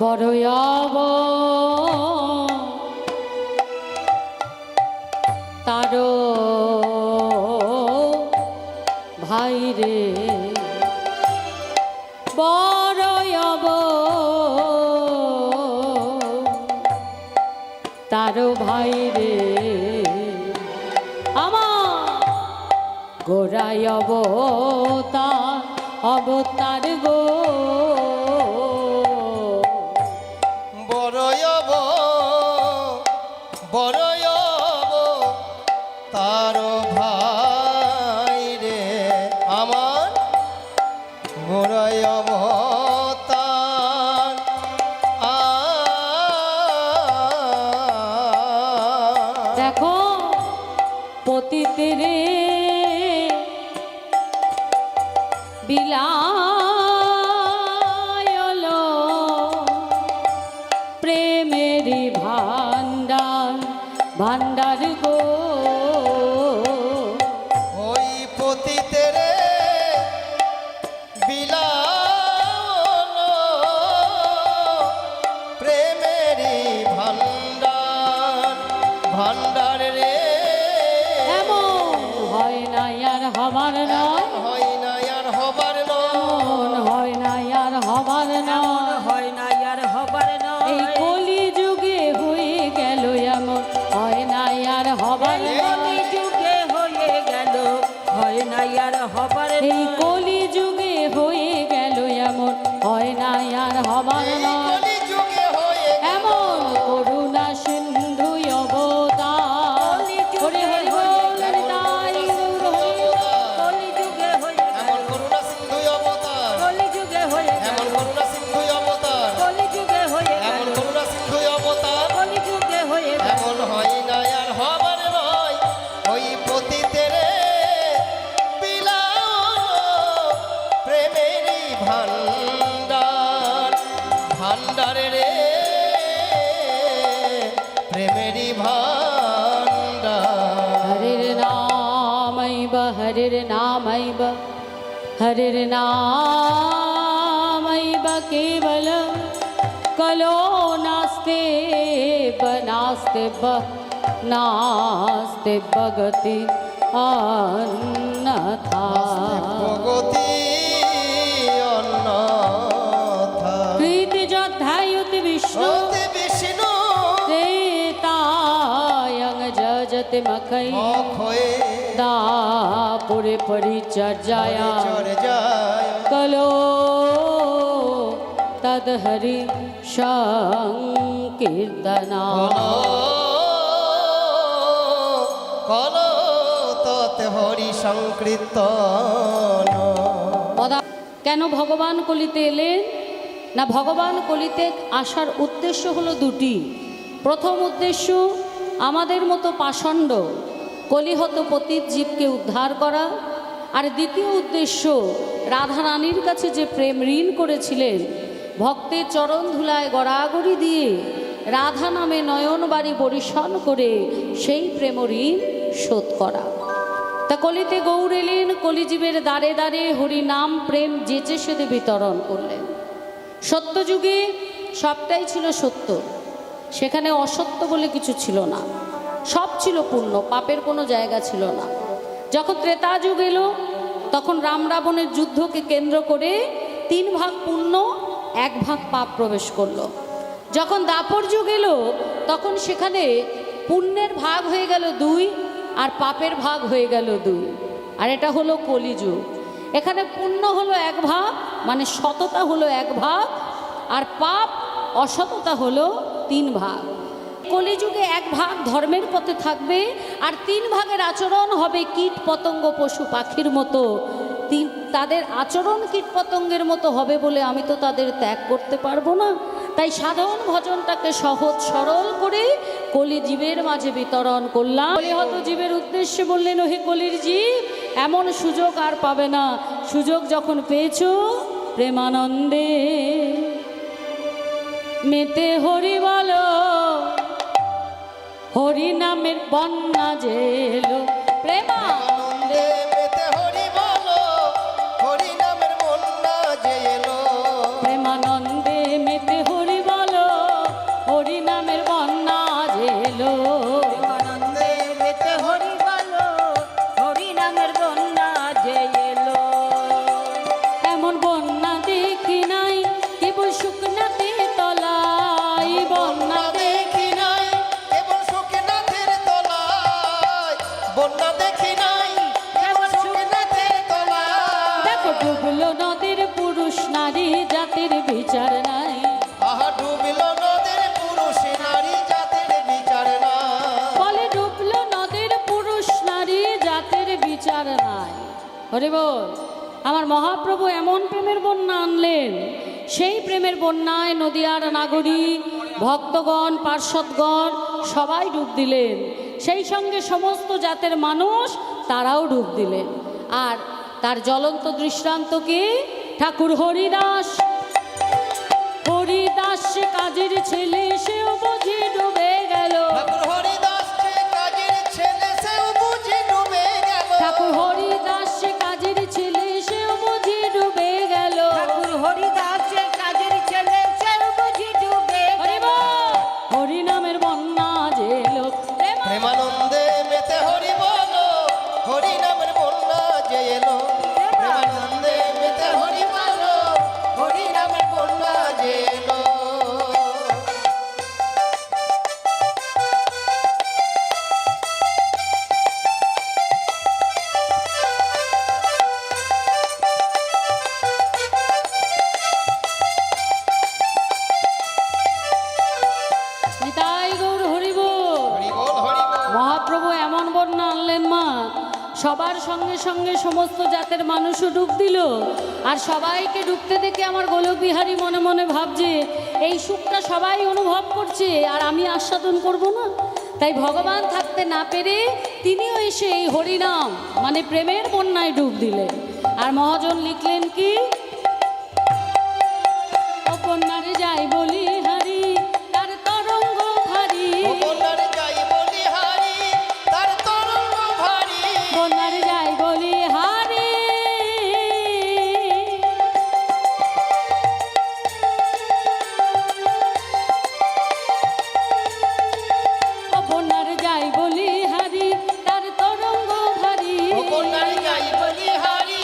বড়য়াব তারো ভাই রে বড়য়াব তারো ভাই রে আমার গোড়ায় অবতার গো বড়য়ব তার ভাই রে আমার গোড়ায়ব তার দেখো পতিতের বিলায়ল প্রেমেরই ভান্ডার গো ওই পতিতের বিলাল প্রেমেরই ভান্ডার রে এমন হয় না আর হবার নয় হয় না আর হবার এমন হয় না আর হবার নয় হয় না আর হবার এই নয় কলি যুগে হয়ে গেল এমন হয় না আর হবার নয় যুগে হয়ে গেল হয় না আর হবার এই কলি যুগে হয়ে গেল এমন হয় না আর হবার নয় কলিযুগে হয়ে এমন করুণা সিন্ধু অবতার হরি হরি বল হরি তাই গৌর হরি বল। কলিযুগে হয়ে এমন করুণা সিন্ধু অবতার কলিযুগে হয়ে এমন করুণা সিন্ধু অবতার কলিযুগে হয়ে এমন করুণা সিন্ধু অবতার কলিযুগে হয়ে এমন হয় না আর হবার নয় ওই পতিতের বিলাল প্রেমেরই ভান্ডার রে প্রেমেরই ভান্ডার হরির নামৈব হরির নামৈব হরির নামৈব কেবল কলো নাস্তে নাস্তে ভগতি অন্যথা ভগতি অন্যথা কৃতি যদ্ধায়ুতি বিষ্ণু অতি বিষ্ণু ত্রেতায়ং যজতি মখৈ মুখ হয়ে দাপুরে পরিচর্যায়া চড়ে যায় কলো তদহরি সংকীর্তনা কল ততে হরি সংকীর্তন কেন ভগবান কলিতে এলেন না ভগবান কলিতে আসার উদ্দেশ্য হলো দুটি প্রথম উদ্দেশ্য আমাদের মতো পাষণ্ড কলিহত পতিত জীবকে উদ্ধার করা আর দ্বিতীয় উদ্দেশ্য রাধারানীর কাছে যে প্রেম ঋণ করেছিলেন ভক্তের চরণ ধুলায় গড়াগড়ি দিয়ে রাধা নামে নয়নবাড়ি বরিশন করে সেই প্রেম ঋণ শোধ করা তা কলিতে গৌর এলেন কলিজীবের দ্বারে দ্বারে হরি নাম প্রেম যেচে সেদে বিতরণ করলেন সত্যযুগে সবটাই ছিল সত্য সেখানে অসত্য বলে কিছু ছিল না সব ছিল পূর্ণ পাপের কোনো জায়গা ছিল না যখন ত্রেতা যুগ এলো তখন রাম রাবণের যুদ্ধকে কেন্দ্র করে 3 ভাগ পুণ্য 1 ভাগ পাপ প্রবেশ করলো যখন দাপর যুগ এলো তখন সেখানে পুণ্যের ভাগ হয়ে গেল 2 আর পাপের ভাগ হয়ে গেল 2 আর এটা হলো কলিযুগ এখানে পুণ্য হলো 1 ভাগ মানে সততা হলো 1 ভাগ আর পাপ অসততা হলো 3 ভাগ কলিযুগে 1 ভাগ ধর্মের পথে থাকবে আর 3 ভাগের আচরণ হবে কীট পতঙ্গ পশু পাখির মতো তাদের আচরণ কীট পতঙ্গের মতো হবে বলে আমি তো তাদের ত্যাগ করতে পারবো না তাই সাধারণ ভজনটাকে সহজ সরল করে কলি জীবের মাঝে বিতরণ করলাম কলিহত জীবের উদ্দেশ্যে বললেন ওহে কলির জীব এমন সুযোগ আর পাবে না সুযোগ যখন পেয়েছো প্রেমানন্দে মেতে হরি বলো হরি নামের বন্যা জেলো প্রেমানন্দে মেতে হরি বলো হরি নামের বন্যা যে এলো প্রেমানন্দে মেতে হরি বলো হরি বল। আমার মহাপ্রভু এমন প্রেমের বন্যা আনলেন, সেই প্রেমের বন্যায় নদিয়ার নাগরিক, ভক্তগণ, পার্ষদগণ সবাই ডুব দিলেন। সেই সঙ্গে সমস্ত জাতের মানুষ তারাও ডুব দিলেন। আর তার জ্বলন্ত দৃষ্টান্ত কি? ঠাকুর হরিদাস। হরিদাস সে কাজের ছেলে, সেও বুঝি ডুবে গেল। ঠাকুর হরিদাস যে কাজের ছেলে, সেও বুঝি ডুবে গেল। ঠাকুর হরিদাস সে কাজের ছেলে, সেও বুঝি ডুবে গেল। ঠাকুর হরিদাসের কাজের ছেলে সেও বুঝি ডুবে হরি গেল। বল। হরি নামের বন্যা যে এলো, প্রেমানন্দে মেতে হরি বলো, হরি নামের বন্যা যে এলো। প্রেমানন্দে মেতে হরি বলো, হরি নামের বন্যা যে এলো। নিতাই গৌর হরি বল। হরি বল, হরি বল। মহাপ্রভু এমন বন্যা আনলেন মা, সবার সঙ্গে সঙ্গে সমস্ত জাতের মানুষও ডুব দিল। আর সবাইকে ডুবতে দেখে আমার গোলক বিহারী মনে মনে ভাবছে, এই সুখটা সবাই অনুভব করছে আর আমি আস্বাদন করব না। তাই ভগবান থাকতে না পেরে তিনিও এসে এই হরিনাম মানে প্রেমের বন্যায় ডুব দিলেন। আর মহাজন লিখলেন কি? ও বন্যারে যাই বলি হারি, তার তরঙ্গ ভারী। ও বন্যারে যাই বলি হারি, তার তরঙ্গ ভারী। বন্যারে যাই বলি হারি, ও বন্যারে যাই বলি হারি, তার তরঙ্গ ভারী। ও বন্যারে যাই বলি হারি,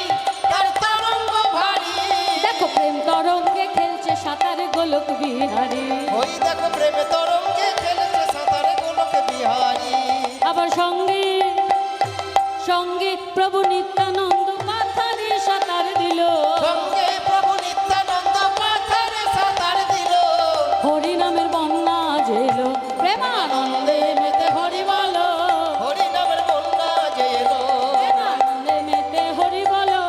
তার তরঙ্গ ভারী। দেখো প্রেম তরঙ্গে খেলছে সাঁতারে গোলক বিহারী। ওই দেখো প্রেমে তরঙ্গে খেলেছে সাঁতারে গোলক বিহারী। আবার সঙ্গে সঙ্গে প্রভু নিত্যানন্দ পাথারে সাঁতার দিল। সঙ্গে প্রভু নিত্যানন্দ পাথারে সাঁতার দিল। হরি নামের বন্যা জেলো, প্রেমানন্দে মেতে হরি বলো। হরি নামের বন্যা যে এলো। প্রেমানন্দে মেতে হরি বলো,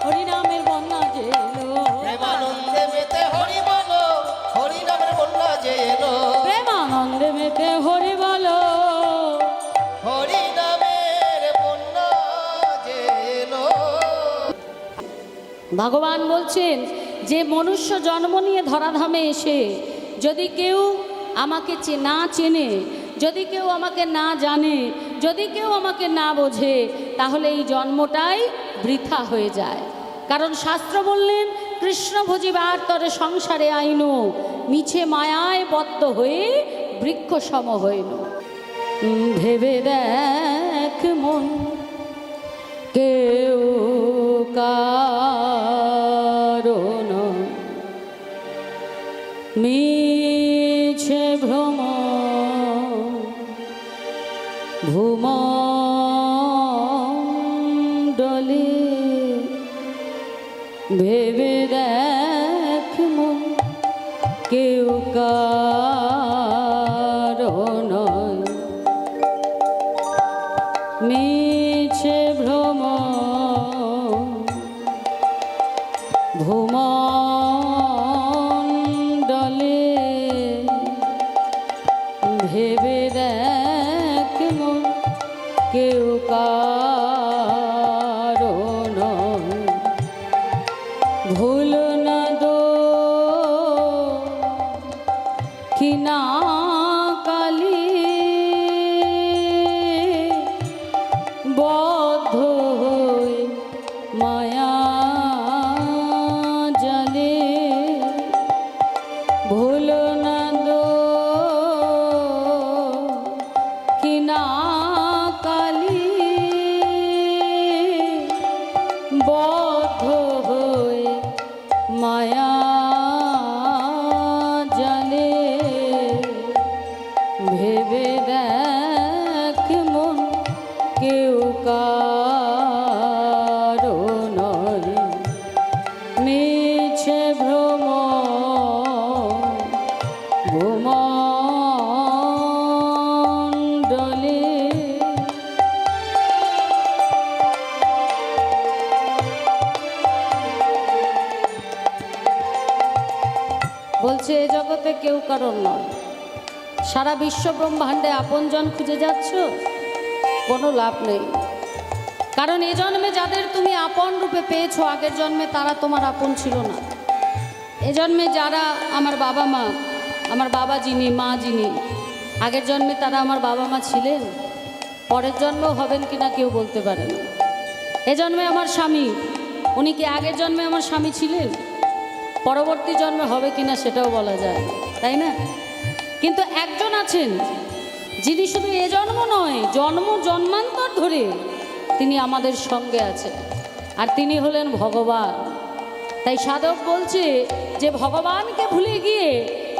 হরি নামের বন্যা জেলো। প্রেমানন্দে মেতে হরি বলো, হরি নামের বন্যা যে এলো। প্রেমানন্দে মেতে হরি বলো। হরি নামের বন্যা যে এলো। ভগবান বলছেন যে মনুষ্য জন্ম নিয়ে ধরাধামে এসে যদি কেউ আমাকে না চেনে, যদি কেউ আমাকে না জানে, যদি কেউ আমাকে না বোঝে, তাহলে এই জন্মটাই বৃথা হয়ে যায়। কারণ শাস্ত্র বললেন, কৃষ্ণ ভজিবার তরে সংসারে আইনু, মিছে মায়ায় বদ্ধ হয়ে বৃক্ষ সম হইল। ভেবে দেখ মন, কেউ কারণ মিছে ভ্রম ভূমণ্ডলে। ভেবে দেখ মন, কেউ কারণ মিছে ভ্রম ভূমণ্ডলে। ভেবে দেখ মন, কেউ কারণ ভুল না দো ক্ষীণা কালী, বদ্ধ হয়ে মায়া জালে। ভুল না দো ক্ষীণা কালী, বদ্ধ হয়ে মায়া জালে। ভেবে দেখ মন, কেউ কারণ মিছে ভ্রম জগতে কেউ কারণ নয়। সারা বিশ্ব ব্রহ্মাণ্ডে আপনজন খুঁজে যাচ্ছ, কোনো লাভ নেই। কারণ এ জন্মে যাদের তুমি আপন রূপে পেয়েছো, আগের জন্মে তারা তোমার আপন ছিল না। এ জন্মে যারা আমার বাবা মা, আমার বাবা যিনি, মা যিনি, আগের জন্মে তারা আমার বাবা মা ছিলেন, পরের জন্মেও হবেন কিনা কেউ বলতে পারে না। এ জন্মে আমার স্বামী, উনি কি আগের জন্মে আমার স্বামী ছিলেন? পরবর্তী জন্মে হবে কিনা সেটাও বলা যায় না, তাই না? কিন্তু একজন আছেন যিনি শুধু এ জন্ম নয়, জন্ম জন্মান্তর ধরে তিনি আমাদের সঙ্গে আছেন, আর তিনি হলেন ভগবান। তাই সাধক বলছে যে ভগবানকে ভুলে গিয়ে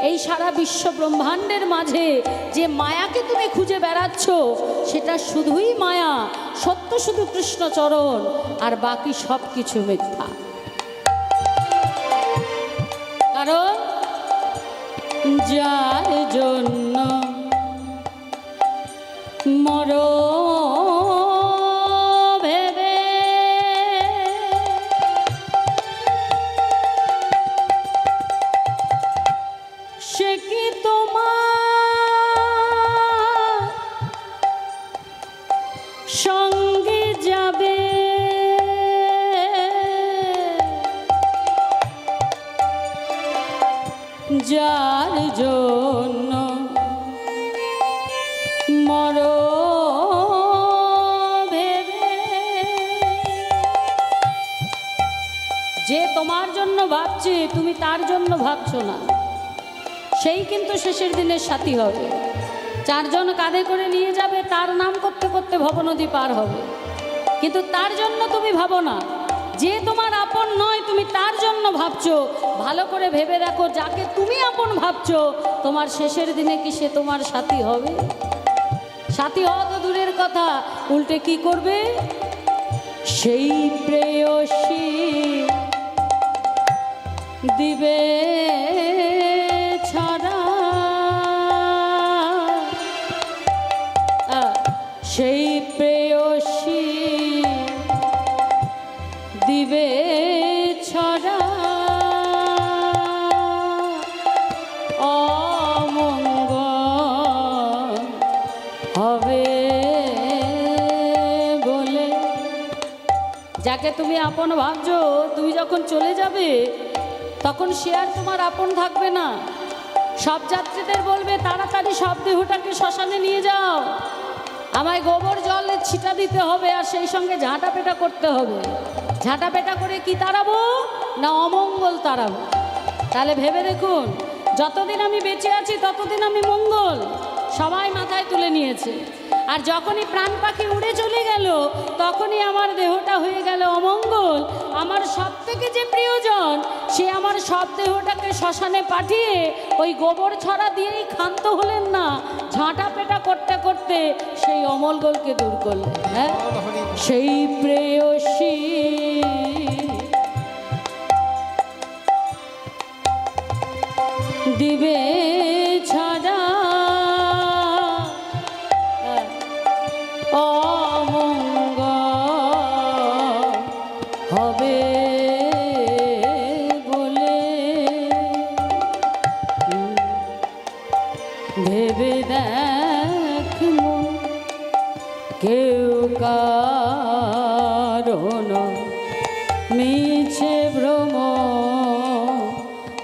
এই সারা বিশ্ব ব্রহ্মাণ্ডের মাঝে যে মায়াকে তুমি খুঁজে বেড়াচ্ছ, সেটা শুধুই মায়া, সত্য শুধু কৃষ্ণচরণ, আর বাকি সব কিছু মিথ্যা। কারণ যার জন্য মর ভেবে সে কি তোমার সঙ্গে যাবে, যার জন্য মর ভেবে, যে তোমার জন্য ভাবছে তুমি তার জন্য ভাবছো না, সেই কিন্তু শেষের দিনের সাথী হবে। চারজন কাঁধে করে নিয়ে যাবে, তার নাম করতে করতে ভবনদী পার হবে, কিন্তু তার জন্য তুমি ভাবো না। যে তোমার আপন নয়, তুমি তার জন্য ভাবছো। ভালো করে ভেবে দেখো, যাকে তুমি আপন ভাবছো, তোমার শেষের দিনে কি সে তোমার সাথী হবে? সাথী হওয়া তো দূরের কথা, উল্টে কি করবে? সেই প্রেয়সী দিবে ছাড়া, সেই প্রেয়সী দিবে ছড়া, অমঙ্গল হবে বলে। যাকে তুমি আপন ভাবছো, তুমি যখন চলে যাবে তখন সে আর তোমার আপন থাকবে না। সব যাত্রীদের বলবে, তাড়াতাড়ি সব দেহটাকে শ্মশানে নিয়ে যাও, আমায় গোবর জলে ছিটা দিতে হবে, আর সেই সঙ্গে ঝাঁটা পেটা করতে হবে। ঝাঁটা পেটা করে কি তাড়াবো? না অমঙ্গল তাড়াবো। তাহলে ভেবে দেখুন, যতদিন আমি বেঁচে আছি ততদিন আমি মঙ্গল সবাই মাথায় তুলে নিয়েছে, আর যখনই প্রাণ পাখি উড়ে চলে গেল তখনই আমার দেহটা হয়ে গেল অমঙ্গল। আমার সব থেকে যে প্রিয়জন, সে আমার সব দেহটাকে শ্মশানে পাঠিয়ে ওই গোবর ছড়া দিয়েই ক্ষান্ত হলেন না, ঝাঁটা পেটা করতে করতে সেই অমঙ্গলকে দূর করলেন। হ্যাঁ, সেই প্রেয়সী দিবে ছাড়া, অমঙ্গল হবে বলে। ভেবে দেখ মন, কেউ কারণ মিছে ভ্রম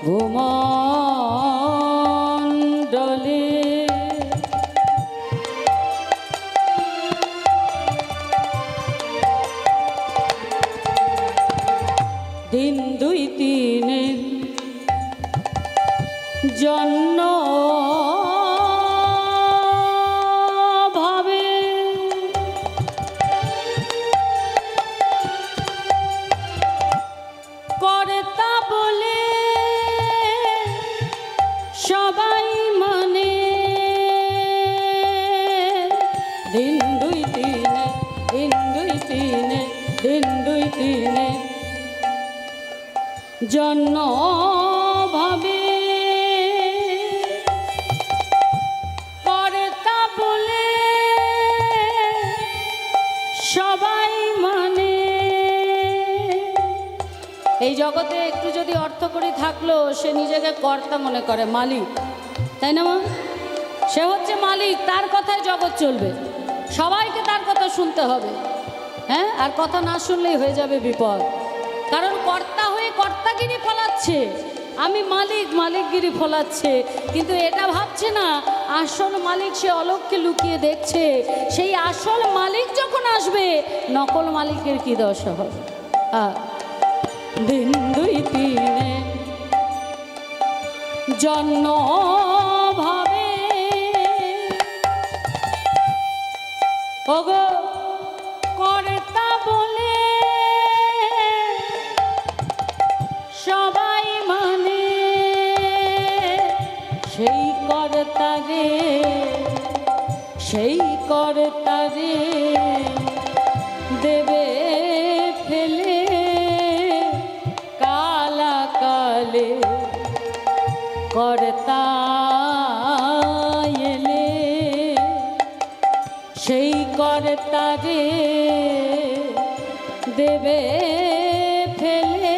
ভূমণ্ডলে, দিন দুই তিনের জন্য ভাবে কর্তা বলে সবাই মানে। দিন দুই তিনে, দিন দুই তিনে, দিন দুই তিনে জন্য ভাবে কর্তা বলে সবাই মানে। এই জগতে একটু যদি কোটি অর্থ করি থাকলো সে নিজেকে কর্তা মনে করে, মালিক, তাই না মা? সে হচ্ছে মালিক, তার কথায় জগৎ চলবে, সবাইকে তার কথা শুনতে হবে। হ্যাঁ, আর কথা না শুনলেই হয়ে যাবে বিপদ। কারণ কর্তা হয়ে কর্তাগিরি ফলাচ্ছে, আমি মালিক, মালিকগিরি ফলাচ্ছে, কিন্তু এটা ভাবছে না আসল মালিক সে অলককে লুকিয়ে দেখছে। সেই আসল মালিক যখন আসবে নকল মালিকের কি দশা হবে। দিন দুই তিনে জন্ম ভাবে ওগো কর্তা বলে সবাই মানে, সেই কর্তা রে, সেই কর্তা রে দেবে ফেলে কালা কালে। কর্তা এলে সেই কর্তা রে দেবে ফেলে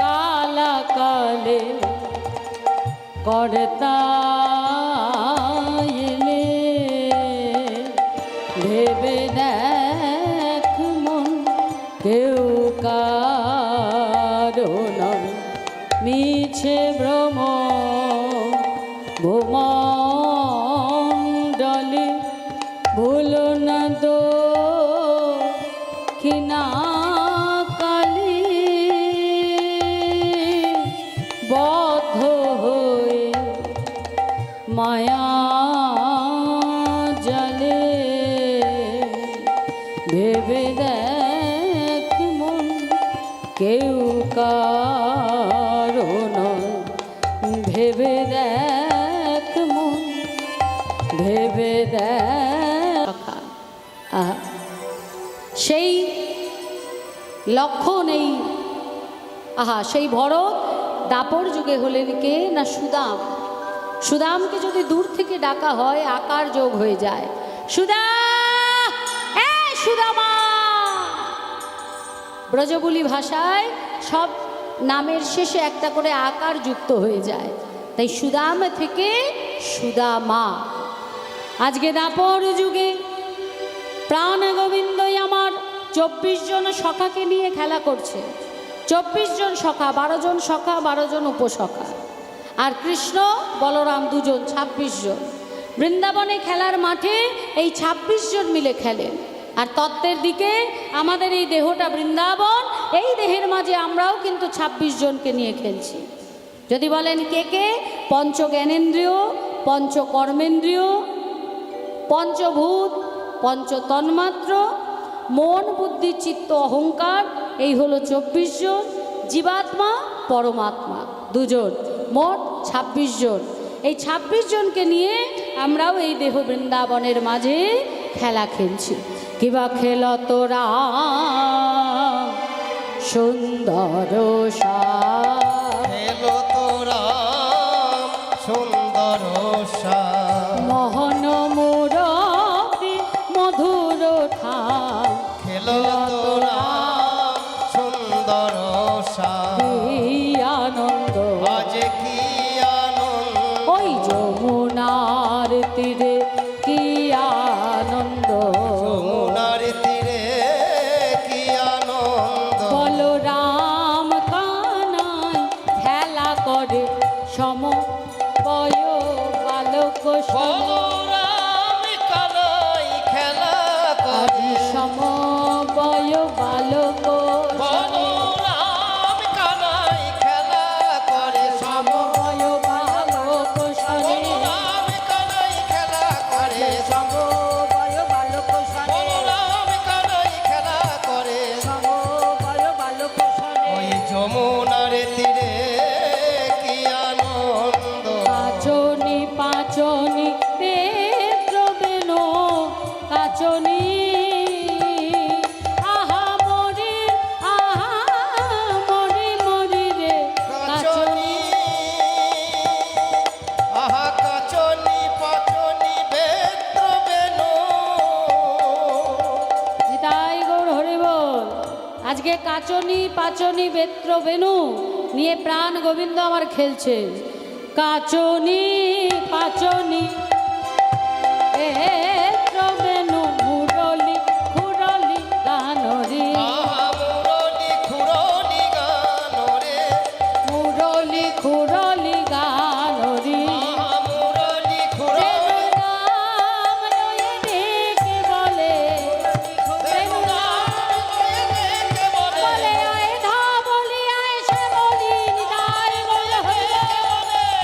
কালা কালে। কর্তা এলে ভেবে দেখ মন কেউ কারো নয়, মিছে ভ্রম ভূমণ্ডলে ভুল না দক্ষিণা কালী বদ্ধ হয়ে মায়া জলে। ভেবে দেখ মন কেউ কারো নয়, ভেবে দেখ মন, ভেবে দেখ। সেই লক্ষণ এই সেই ভরত দাপর যুগে হলেন কে না সুদাম। সুদামকে যদি দূর থেকে ডাকা হয় আকার যোগ হয়ে যায়, সুদা, সুদামা। ব্রজবুলি ভাষায় সব নামের শেষে একটা করে আকার যুক্ত হয়ে যায়, তাই সুদাম থেকে সুদামা। আজকে দাপর যুগে প্রাণ গোবিন্দই আমার 24 জন সখাকে নিয়ে খেলা করছে। 24 জন সখা, 12 জন সখা, 12 জন উপসখা, আর কৃষ্ণ বলরাম দুজন, 26 জন। বৃন্দাবনে খেলার মাঠে এই 26 জন মিলে খেলেন। আর তত্ত্বের দিকে আমাদের এই দেহটা বৃন্দাবন, এই দেহের মাঝে আমরাও কিন্তু 26 জনকে নিয়ে খেলছি। যদি বলেন কে কে, পঞ্চ জ্ঞানেন্দ্রিয়, পঞ্চ কর্মেন্দ্রিয়, পঞ্চভূত, পঞ্চ তন্মাত্র, মন বুদ্ধি চিত্ত অহংকার, এই হলো 24 জন। জীবাত্মা পরমাত্মা দুজন, মোট 26 জন। এই 26 জনকে নিয়ে আমরাও এই দেহ বৃন্দাবনের মাঝে খেলা খেলছি। কিবা খেল তোরা সুন্দর খেলো তোরা সুন্দর মোহন মুরতি মধুর ঠাম। খেলো তোরা সুন্দর আনন্দ আজ কি আনন্দ, ওই যমুনার তীরে কি আনন্দ, যমুনার তীরে কি আনন্দ। বলরাম কানাই খেলা করে সম বয় বালক সম, বলরাম কানাই খেলা করে সম বয় বালক বলরাম কানাই খেলা করে সম বয় বালক সনে, বলরাম কানাই খেলা করে সম বয় বালক সনে, বলরাম কানাই খেলা করে সম বয় বালক সনে। ওই যমুনার তীরে কি আনন্দ, পাচনি পাচনি আজকে কাচনি পাচনি বেত্র বেনু নিয়ে প্রাণ গোবিন্দ আমার খেলছে। কাচনি পাচনি বেত্র বেনু মুরলি খুরলি গানরি মুরলি খুরলি গানরে মুরলি খুরলি গানরি মুরলি খুরলি নাম লয়ে ডেকে বলে বলে আয় ধা বলি আয় সে বলি নিতাই বলে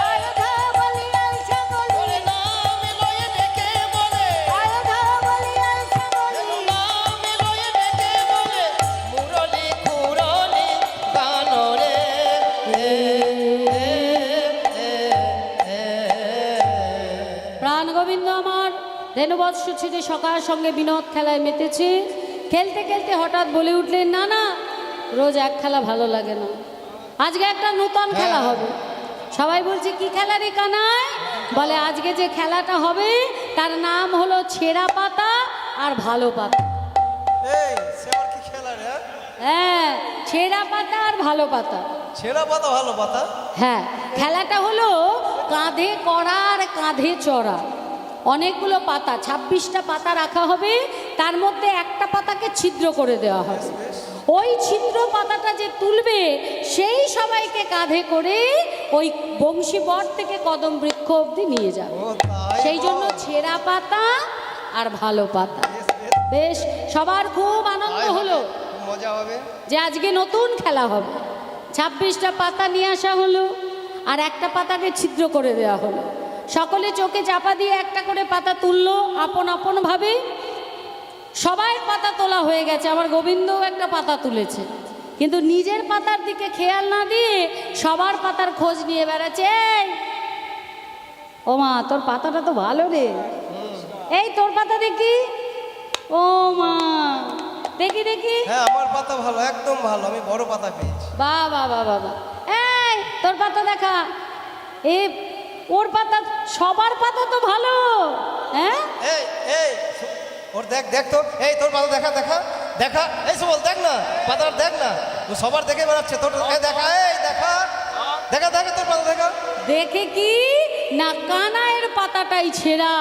আয় ধা বলি আয় সে বলি নাম লয়ে ডেকে বলে আয় ধা বলি আয় সে বলি নাম লয়ে ডেকে বলে মুরলি খুরলি গানরে প্রাণ গোবিন্দ আমার ধেনুবৎস ছেড়ে সকার সঙ্গে বিনোদ খেলায় মেতেছে। খেলতে খেলতে হঠাৎ বলে উঠলেন, না না, রোজ এক খেলা ভালো লাগে না, আজকে একটা নূতন খেলা হবে। সবাই বলছে কি খেলা রে কানাই? বলে আজকে যে খেলাটা হবে তার নাম হলো ছেঁড়া পাতা আর ভালো পাতা। এই সে আর কি খেলা রে? হ্যাঁ, ছেঁড়া পাতা আর ভালো পাতা। ছেঁড়া পাতা ভালো পাতা? হ্যাঁ, খেলাটা হলো কাঁধে করা আর কাঁধে চড়া। অনেকগুলো পাতা, 26টা পাতা রাখা হবে, তার মধ্যে একটা পাতাকে ছিদ্র করে দেওয়া হবে। ওই ছিদ্র পাতাটা যে তুলবে সেই সবাইকে কাঁধে করে ওই বংশী বট থেকে কদম বৃক্ষ অবধি নিয়ে যাবে। ও তাই সেই জন্য ছেঁড়া পাতা আর ভালো পাতা। বেশ, সবার খুব আনন্দ হলো খুব মজা হবে। যে আজকে নতুন খেলা হবে। 26টা পাতা নিয়ে আসা হলো আর একটা পাতাকে ছিদ্র করে দেওয়া হলো। সকলে চোখে চাপা দিয়ে একটা করে পাতা তুললো আপন আপন ভাবে। সবাই পাতা তোলা হয়ে গেছে, আমার গোবিন্দও একটা পাতা তুলেছে, কিন্তু নিজের পাতার দিকে খেয়াল না দিয়ে সবার পাতার খোঁজ নিয়ে বেড়াচ্ছে। এই ও মা, তোর পাতাটা তো ভালো রে, এই তোর পাতা দেখি। ও মা, দেখি দেখি। হ্যাঁ, আমার পাতা ভালো, একদম ভালো, আমি বড় পাতা পেয়েছি। বাহ বাহ বাহ বাহ বাহ। এই তোর পাতা দেখা। এ ওর পাতা, সবার পাতা তো ভালো। হ্যাঁ, এই এই ওর দেখ দেখ তো, এই তোর পাতা দেখা দেখা দেখা, এই সবল দেখ না, পাতার দেখ না, ও সবার দেখে বেড়াচ্ছে তোর। এই দেখা, এই দেখা দেখা দেখা তোর পাতা দেখা। দেখে কি না, কানাইয়ের পাতাটাই ছেঁড়া।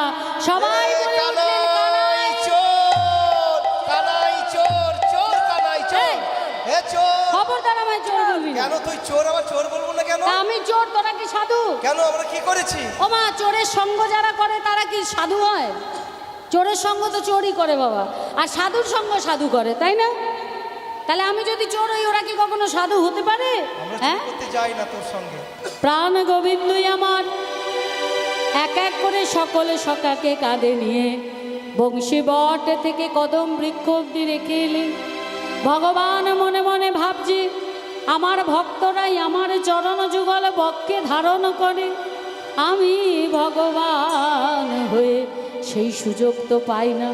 সবাই এই বলে উঠলেন, কানাই চোর, কানাই চোর, চোর কানাই চোর, এ চোর। খবরদার আমায় চোর বলবি না। কেন তুই চোর? আবার চোর বলবো না কেন? তা আমি চোর, তোরা কি সাধু? কেন, আমরা কি করেছি? ও মা, চোরের সঙ্গ যারা করে তারা কি সাধু হয়? চোরের সঙ্গ তো চোরই করে বাবা, আর সাধুর সঙ্গ সাধু করে, তাই না? তাহলে আমি যদি চোর হই, ওরা কি কখনো সাধু হতে পারে? আমরা হ্যাঁ, চুরি করতে যাই না তোর সঙ্গে। প্রাণ গোবিন্দই আমার এক এক করে সকলে সকাকে কাঁধে নিয়ে বংশী বট থেকে কদম বৃক্ষ অব্দি রেখে এলেন। ভগবান মনে মনে ভাবছে, আমার ভক্তরাই আমার চরণ যুগল বক্ষে ধারণ করে, আমি ভগবান হয়ে সেই সুযোগ তো পাই না।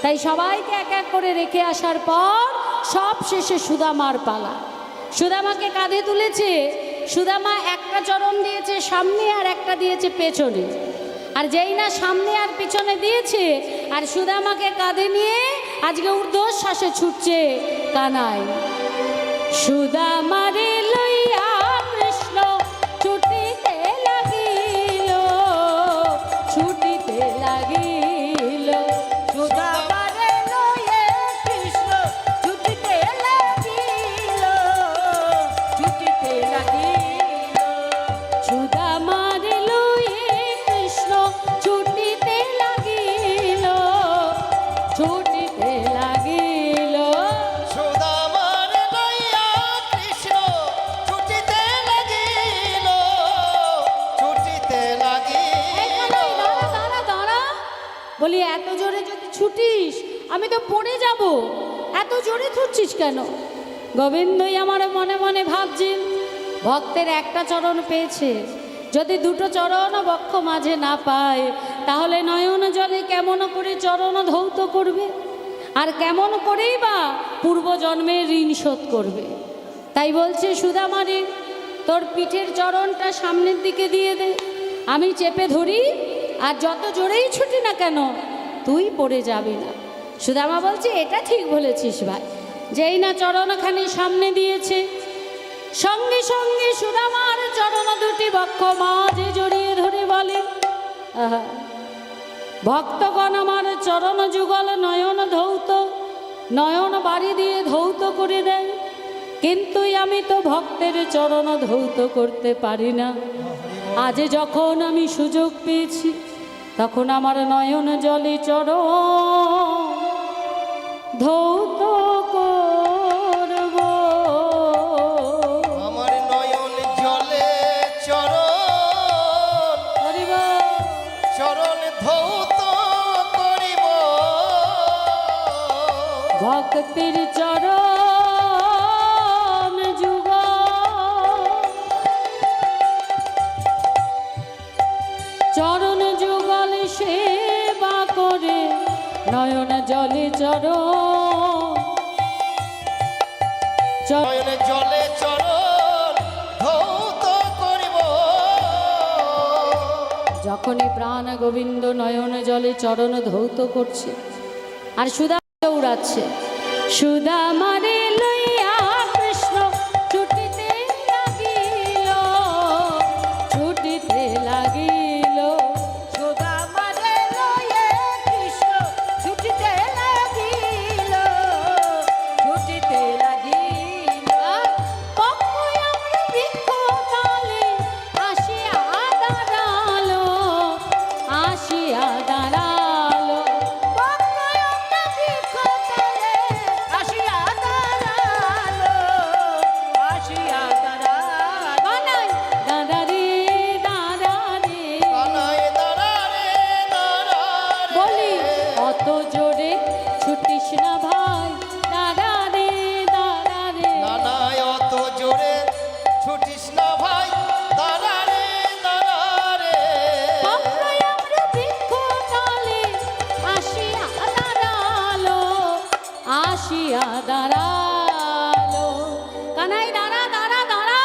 তাই সবাইকে এক এক করে রেখে আসার পর সব শেষে সুদামার পালা। সুদামাকে কাঁধে তুলেছে। সুদামা একটা চরণ দিয়েছে সামনে আর একটা দিয়েছে পেছনে। আর যেই না সামনে আর পিছনে দিয়েছে, আর সুদামাকে কাঁধে নিয়ে আজকে ঊর্ধ্বশ্বাসে ছুটছে কানাই। সুদামারে লইয়া কৃষ্ণ ছুটিতে লাগিল, ছুটিতে লাগিল। সুদামারে লইয়া কৃষ্ণ ছুটিতে লাগিল, ছুটিতে লাগিল। সুদামারে লইয়া কৃষ্ণ ছুটিতে লাগিল, ছুটিতে লাগিল। সুদামার লইয়া কৃষ্ণ ছুটিতে লাগিল, ছুটিতে লাগিল। দাঁড়া দাঁড়া দাঁড়া, বলি এত জোরে যদি ছুটিস আমি তো পড়ে যাব, এত জোরে ছুটছিস কেন? গোবিন্দই আমার মনে মনে ভাবছেন, ভক্তের একটা চরণ পেয়েছে, যদি দুটো চরণ বক্ষ মাঝে না পায় তাহলে নয়ন জলে কেমন করে চরণ ধৌত করবে, আর কেমন করেই বা পূর্বজন্মের ঋণ শোধ করবে। তাই বলছে, সুদামারে তোর পিঠের চরণটা সামনের দিকে দিয়ে দে, আমি চেপে ধরি, আর যত জোরেই ছুটি না কেন তুই পড়ে যাবি না। সুদামা বলছে, এটা ঠিক বলেছিস ভাই, যেই না চরণখানি সামনে দিয়েছে, সঙ্গে সঙ্গে সুদামার চরণ দুটি বক্ষ মাঝে জড়িয়ে ধরে বলে, আহা, ভক্তগণ আমার চরণ যুগল নয়ন ধৌত, নয়ন বাড়ি দিয়ে ধৌত করে দেয়, কিন্তু আমি তো ভক্তের চরণ ধৌত করতে পারি না। আজ যখন আমি সুযোগ পেয়েছি, তখন আমার নয়ন জলে চরণ ধৌত করব। আমার নয়ন জলে চরণ হরিব চরণ ধৌত করিব। ভক্তের চরণ যুগ চরণ যুগল সেবা করে নয়ন জলে নয়ন জলে চরণ ধৌত করিব। যখনই প্রাণ গোবিন্দ নয়ন জলে চরণ ধৌত করছে আর সুধা উড়াচ্ছে, সুদামারে লইয়া কৃষ্ণ ছুটিতে লাগিল, ছুটিতে লাগিল, সুদামারে লয়ে কৃষ্ণ ছুটিতে লাগিল, ছুটিতে লাগিল। পক্ষই আমরা বৃক্ষ তলে আসিয়া দাঁড়ালো, আসিয়া দাঁড়ালো, পক্ষই আমরা বৃক্ষ তলে আসিয়া দাঁড়ালো, আসিয়া দাঁড়ালো। কানাই দাঁড়া রে দাঁড়া রে, কানাই দাঁড়া রে দাঁড়া রে। বলি অত জোরে ছুটিস না ভাই, দাঁড়া রে দাঁড়া রে, নানায় অত জোরে ছুটিস না ভাই, দাঁড়া রে দাঁড়া রে। পক্ষই আমরা বৃক্ষ তলে আসিয়া দাঁড়ালো, আসিয়া দাঁড়ালো। কানাই দাঁড়া দাঁড়া দাঁড়া,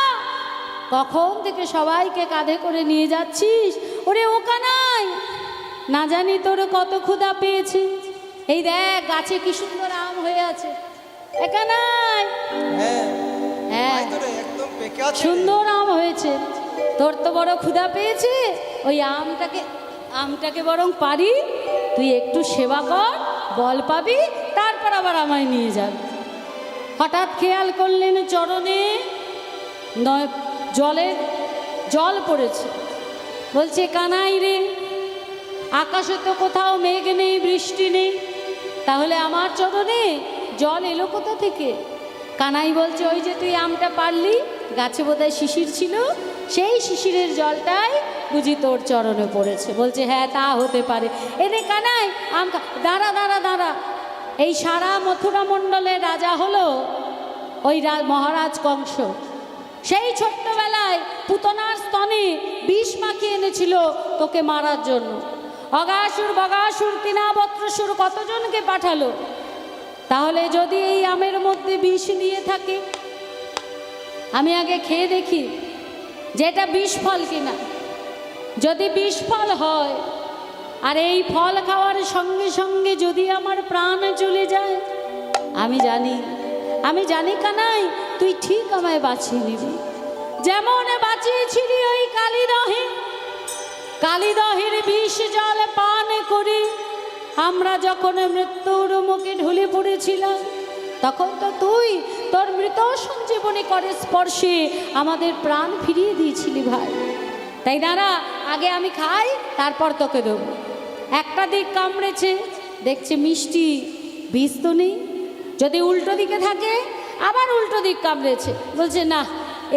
কখন থেকে সবাইকে কাঁধে করে নিয়ে যাচ্ছিস? ওরে ও কানাই, না জানি তোর কত ক্ষুধা পেয়েছে, এই দেখ গাছে কি সুন্দর আম হয়ে আছে। এ কানাই, হ্যাঁ হ্যাঁ তাই তো রে, একদম পেকে আছে রে। সুন্দর আম হয়েছে, তোর তো বড় ক্ষুধা পেয়েছে, ওই আমটাকে বরং পারি, তুই একটু সেবা কর, বল পাবি, তারপর আবার আমায় নিয়ে যাবি। হঠাৎ খেয়াল করলেন চরণে জল পড়েছে, বলছে কানাই রে, আকাশে তো কোথাও মেঘ নেই, বৃষ্টি নেই, তাহলে আমার চরণে জল এলো কোথা থেকে? কানাই বলছে, ওই যে তুই আমটা পারলি, গাছে বোধহয় শিশির ছিল, সেই শিশিরের জলটাই বুঝি তোর চরণে পড়েছে। বলছে হ্যাঁ তা হতে পারে। এনে কানাই আম দাঁড়া দাঁড়া দাঁড়া, এই সারা মথুরা মণ্ডলের রাজা হলো ওই মহারাজ কংস। সেই ছোট্টবেলায় পুতনার স্তনে বিষ মাখিয়ে এনেছিল তোকে মারার জন্য। অগাসুর বগাসুর তিনাবত্রসুর কতজনকে পাঠালো। তাহলে যদি এই আমের মধ্যে বিষ দিয়ে থাকে, আমি আগে খেয়ে দেখি যে এটা বিষ ফল কিনা। যদি বিষ ফল হয় আর এই ফল খাওয়ার সঙ্গে সঙ্গে যদি আমার প্রাণ চলে যায়, আমি জানি কানাই তুই ঠিক আমায় বাঁচিয়ে নিবি, যেমন বাঁচিয়েছিলি ওই কালিদহের বিষ জল পান করে আমরা যখন মৃত্যুর মুখে ঢুলে পড়েছিলাম, তখন তো তুই তোর মৃত সঞ্জীবনী করে স্পর্শে আমাদের প্রাণ ফিরিয়ে দিয়েছিলি ভাই। তাই দাঁড়া, আগে আমি খাই, তারপর তোকে দেবো। একটা দিক কামড়েছে, দেখছে মিষ্টি, বিষ তো নেই। যদি উল্টো দিকে থাকে, আবার উল্টো দিক কামড়েছে, বলছে না,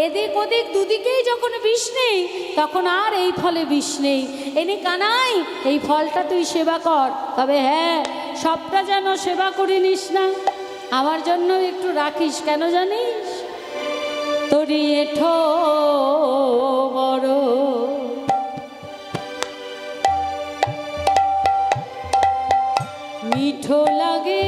এদিক ওদিক দুদিকেই যখন বিষ নেই, তখন আর এই ফলে বিষ নেই। এনে কানাই, এই ফলটা তুই সেবা কর, তবে হ্যাঁ সবটা যেন সেবা করে নিস না, আমার জন্য একটু রাখিস। কেন জানিস? তোরি এঠো বড় মিঠো লাগে,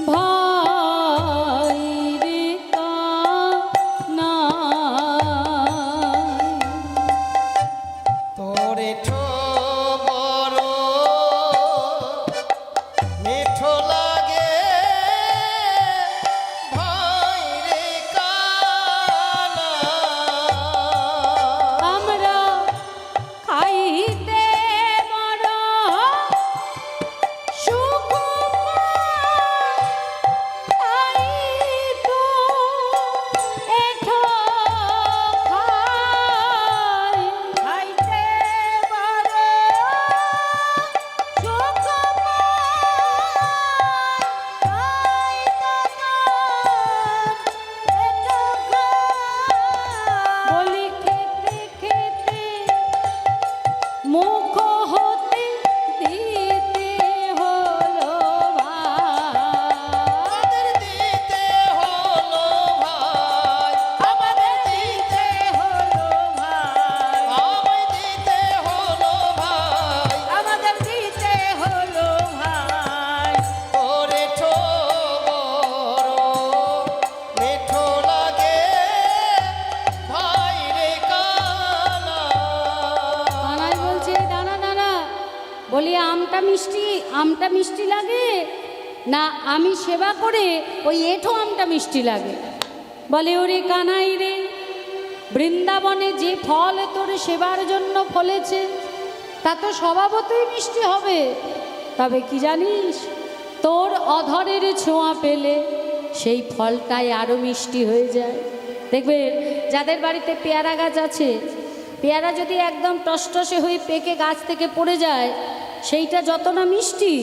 ভাই রে কানাই। তোরে ঠো আমটা মিষ্টি লাগে, না আমি সেবা করে ওই এঁঠো আমটা মিষ্টি লাগে? বলে ওরে কানাই রে, বৃন্দাবনে যে ফল তোর সেবার জন্য ফলেছে তা তো স্বভাবতই মিষ্টি হবে। তবে কি জানিস, তোর অধরের ছোঁয়া পেলে সেই ফলটাই আরও মিষ্টি হয়ে যায়। দেখবে যাদের বাড়িতে পেয়ারা গাছ আছে, পেয়ারা যদি একদম টসটসে হয়ে পেকে গাছ থেকে পড়ে যায়, সেইটা যত না মিষ্টি,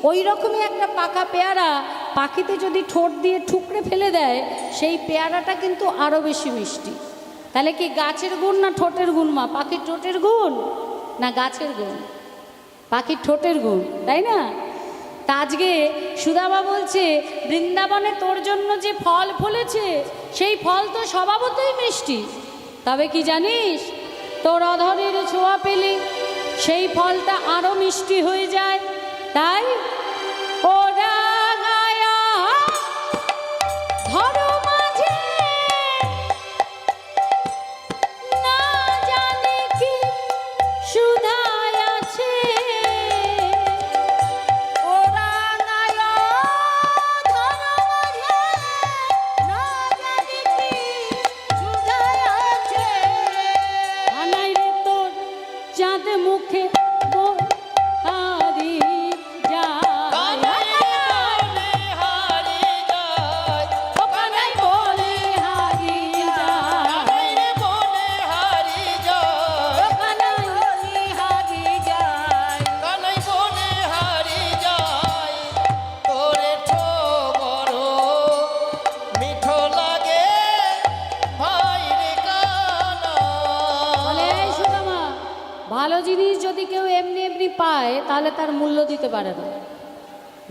ওই রকমই একটা পাকা পেয়ারা পাখিতে যদি ঠোঁট দিয়ে ঠুকরে ফেলে দেয়, সেই পেয়ারাটা কিন্তু আরও বেশি মিষ্টি। তাহলে কি গাছের গুণ না ঠোঁটের গুণ? মা, পাখির ঠোঁটের গুণ না গাছের গুণ? পাখির ঠোঁটের গুণ, তাই না? তা আজকে সুদামা বলছে, বৃন্দাবনে তোর জন্য যে ফল ফলেছে সেই ফল তো স্বভাবতই মিষ্টি। তবে কি জানিস, তোর অধরের ছোঁয়া পেলে সেই ফলটা আরও মিষ্টি হয়ে যায়। তাই ও রাঙায়া ধরো মাঝে, না জানি কি সুধায় আছে। ও রাঙায়া ধরো মাঝে, না জানি কি সুধায় আছে। আনাই রে তোর চাঁদ মুখে হারি কানাই বলে হারি যায়, ও কানাই বলে হারি কানাই রে বলে হারি যায়, ও কানাই হারি যায়। কানাই বলে হারি যায়। তোরে ঠো বড় মিঠো লাগে ভাই রে কানা। বলে এই সুদামা, ভালো জিনিস যদি কেউ এমনি এমনি পায় তাহলে তার মূল্য দিতে পারে না।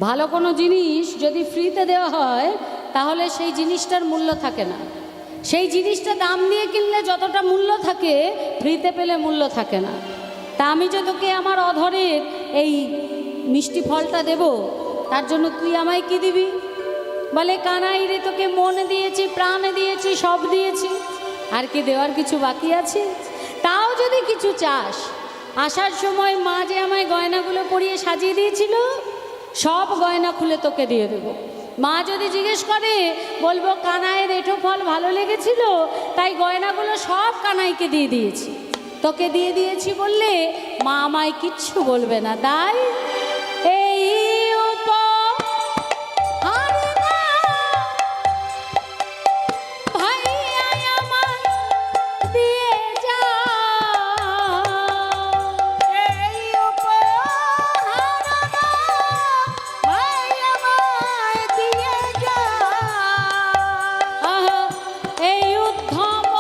ভালো কোনো জিনিস যদি ফ্রিতে দেওয়া হয় তাহলে সেই জিনিসটার মূল্য থাকে না। সেই জিনিসটা দাম দিয়ে কিনলে যতটা মূল্য থাকে, ফ্রিতে পেলে মূল্য থাকে না। তা আমি যে তোকে আমার অধরের এই মিষ্টি ফলটা দেব, তার জন্য তুই আমায় কি দিবি? বলে কানাই রে, তোকে মন দিয়েছি, প্রাণ দিয়েছি, সব দিয়েছি, আর কি দেওয়ার কিছু বাকি আছে? তাও যদি কিছু চাস, আসার সময় মা যে আমায় গয়নাগুলো পরিয়ে সাজিয়ে দিয়েছিল, সব গয়না খুলে তোকে দিয়ে দেবো। মা যদি জিজ্ঞেস করে, বলবো কানাইয়ের এঁঠো ফল ভালো লেগেছিল, তাই গয়নাগুলো সব কানাইকে দিয়ে দিয়েছি, তোকে দিয়ে দিয়েছি বললে মা আমায় কিচ্ছু বলবে না। তাই এই উপহার না ভাইয়া আমায় দিয়ে যা। এই উপহার না ভাই আমায় দিয়ে যা। আহা, এই উদ্ধম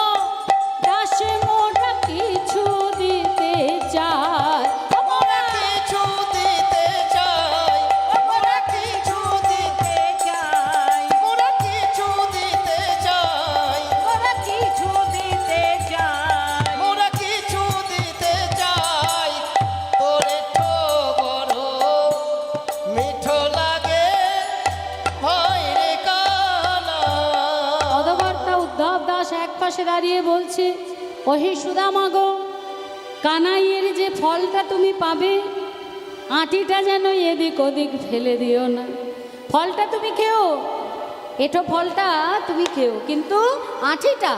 দাসে মোটা কিছু দিতে চায়। মোরা কিছু দিতে চাই, মোরা কিছু দিতে চাই, মোরা কিছু দিতে চাই, ওরা কিছু দিতে চাই। মোরা কিছু দিতে চাই। তোরে ঠো বড় মিঠো লাগে ভাই রে কানা। পদকর্তা উদ্ধব দাস এক পাশে দাঁড়িয়ে বলছে, ওহে সুদামা গো, কানাইয়ের যে ফলটা তুমি পাবে, আঁটিটা যেন এদিক ওদিক ফেলে দিও না। ফলটা তুমি খেও, এঁঠো ফলটা তুমি খেও, কিন্তু আঁটিটা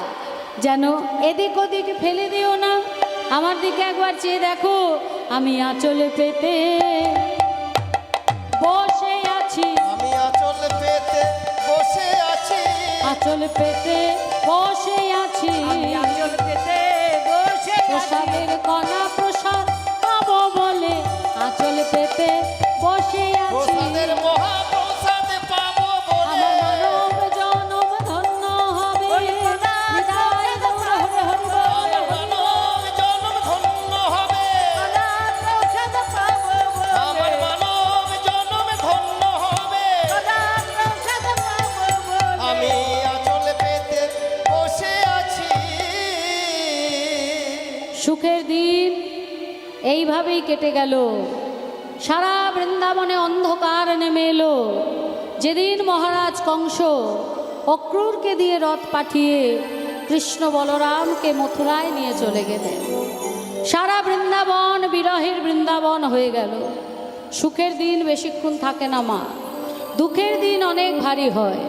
যেন এদিক ওদিক ফেলে দিও না। আমার দিকে একবার চেয়ে দেখো, আমি আঁচলে পেতে বসে আছি, আমি আঁচল পেতে বসে আছি, আঁচল পেতে বসে আছি। আমি আঁচল পেতে বসে আছি। প্রসাদের কণা প্রসাদ পাবো বলে আঁচল পেতে বসে আছি। প্রসাদের মহাপ্রসাদ পাবো বলে, আমার মানব জনম ধন্য হবে। হৃদয় গৌর হরে হরি বল। আমার মানব জনম ধন্য হবে, প্রসাদ পাবো বলে। আমার মানব জনম ধন্য হবে। প্রসাদ পাবো বলে। আমি আঁচল পেতে বসে আছি। সুখের দিন এইভাবেই কেটে গেল। সারা বৃন্দাবনে অন্ধকার নেমে এলো। যেদিন মহারাজ কংস অক্রূরকে দিয়ে রথ পাঠিয়ে কৃষ্ণ বলরামকে মথুরায় নিয়ে চলে গেলেন, সারা বৃন্দাবন বিরহের বৃন্দাবন হয়ে গেল। সুখের দিন বেশিক্ষণ থাকে না মা, দুঃখের দিন অনেক ভারী হয়।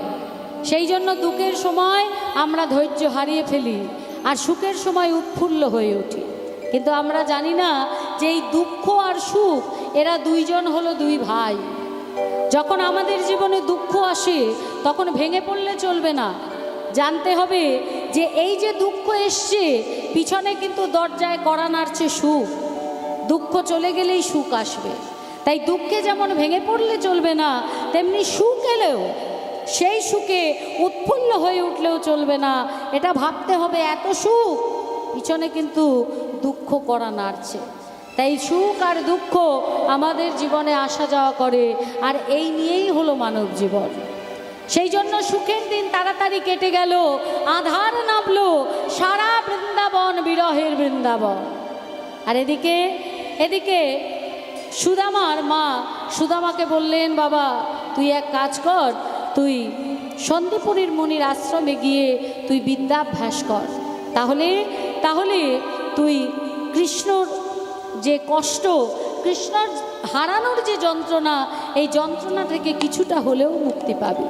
সেই জন্য দুঃখের সময় আমরা ধৈর্য হারিয়ে ফেলি, আর সুখের সময় উৎফুল্ল হয়ে উঠি। কিন্তু আমরা জানি না যে এই দুঃখ আর সুখ এরা দুইজন হলো দুই ভাই। যখন আমাদের জীবনে দুঃখ আসে তখন ভেঙে পড়লে চলবে না, জানতে হবে যে এই যে দুঃখ এসছে পিছনে কিন্তু দরজায় কড়া নাড়ছে সুখ। দুঃখ চলে গেলেই সুখ আসবে। তাই দুঃখে যেমন ভেঙে পড়লে চলবে না, তেমনি সুখ এলেও সেই সুখে উৎফুল্ল হয়ে উঠলেও চলবে না। এটা ভাবতে হবে এত সুখ, পিছনে কিন্তু দুঃখ কড়া নাড়ছে। তাই সুখ আর দুঃখ আমাদের জীবনে আসা যাওয়া করে, আর এই নিয়েই হলো মানব জীবন। সেই জন্য সুখের দিন তাড়াতাড়ি কেটে গেল, আধার নামলো সারা বৃন্দাবন বিরহের বৃন্দাবন। আর এদিকে সুদামার মা সুদামাকে বললেন, বাবা তুই এক কাজ কর, তুই সন্দীপুরীর মুনির আশ্রমে গিয়ে তুই বিদ্যাভ্যাস কর, তাহলে তুই কৃষ্ণর যে কষ্ট, কৃষ্ণর হারানোর যে যন্ত্রণা, এই যন্ত্রণা থেকে কিছুটা হলেও মুক্তি পাবি।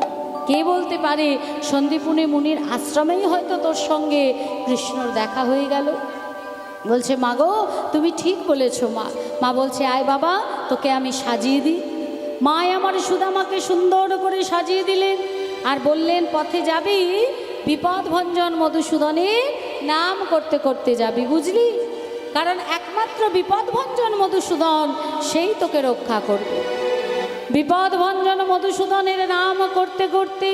কে বলতে পারে সন্দীপুরী মুনির আশ্রমেই হয়তো তোর সঙ্গে কৃষ্ণর দেখা হয়ে গেল। বলছে, মা গো তুমি ঠিক বলেছ মা। মা বলছে, আয় বাবা তোকে আমি সাজিয়ে দিই। মায় আমার সুদামাকে সুন্দর করে সাজিয়ে দিলেন, আর বললেন, পথে যাবি বিপদভঞ্জন মধুসূদনের নাম করতে করতে যাবি, বুঝলি? কারণ একমাত্র বিপদভঞ্জন মধুসূদন সেই তোকে রক্ষা করবে। বিপদভঞ্জন মধুসূদনের নাম করতে করতে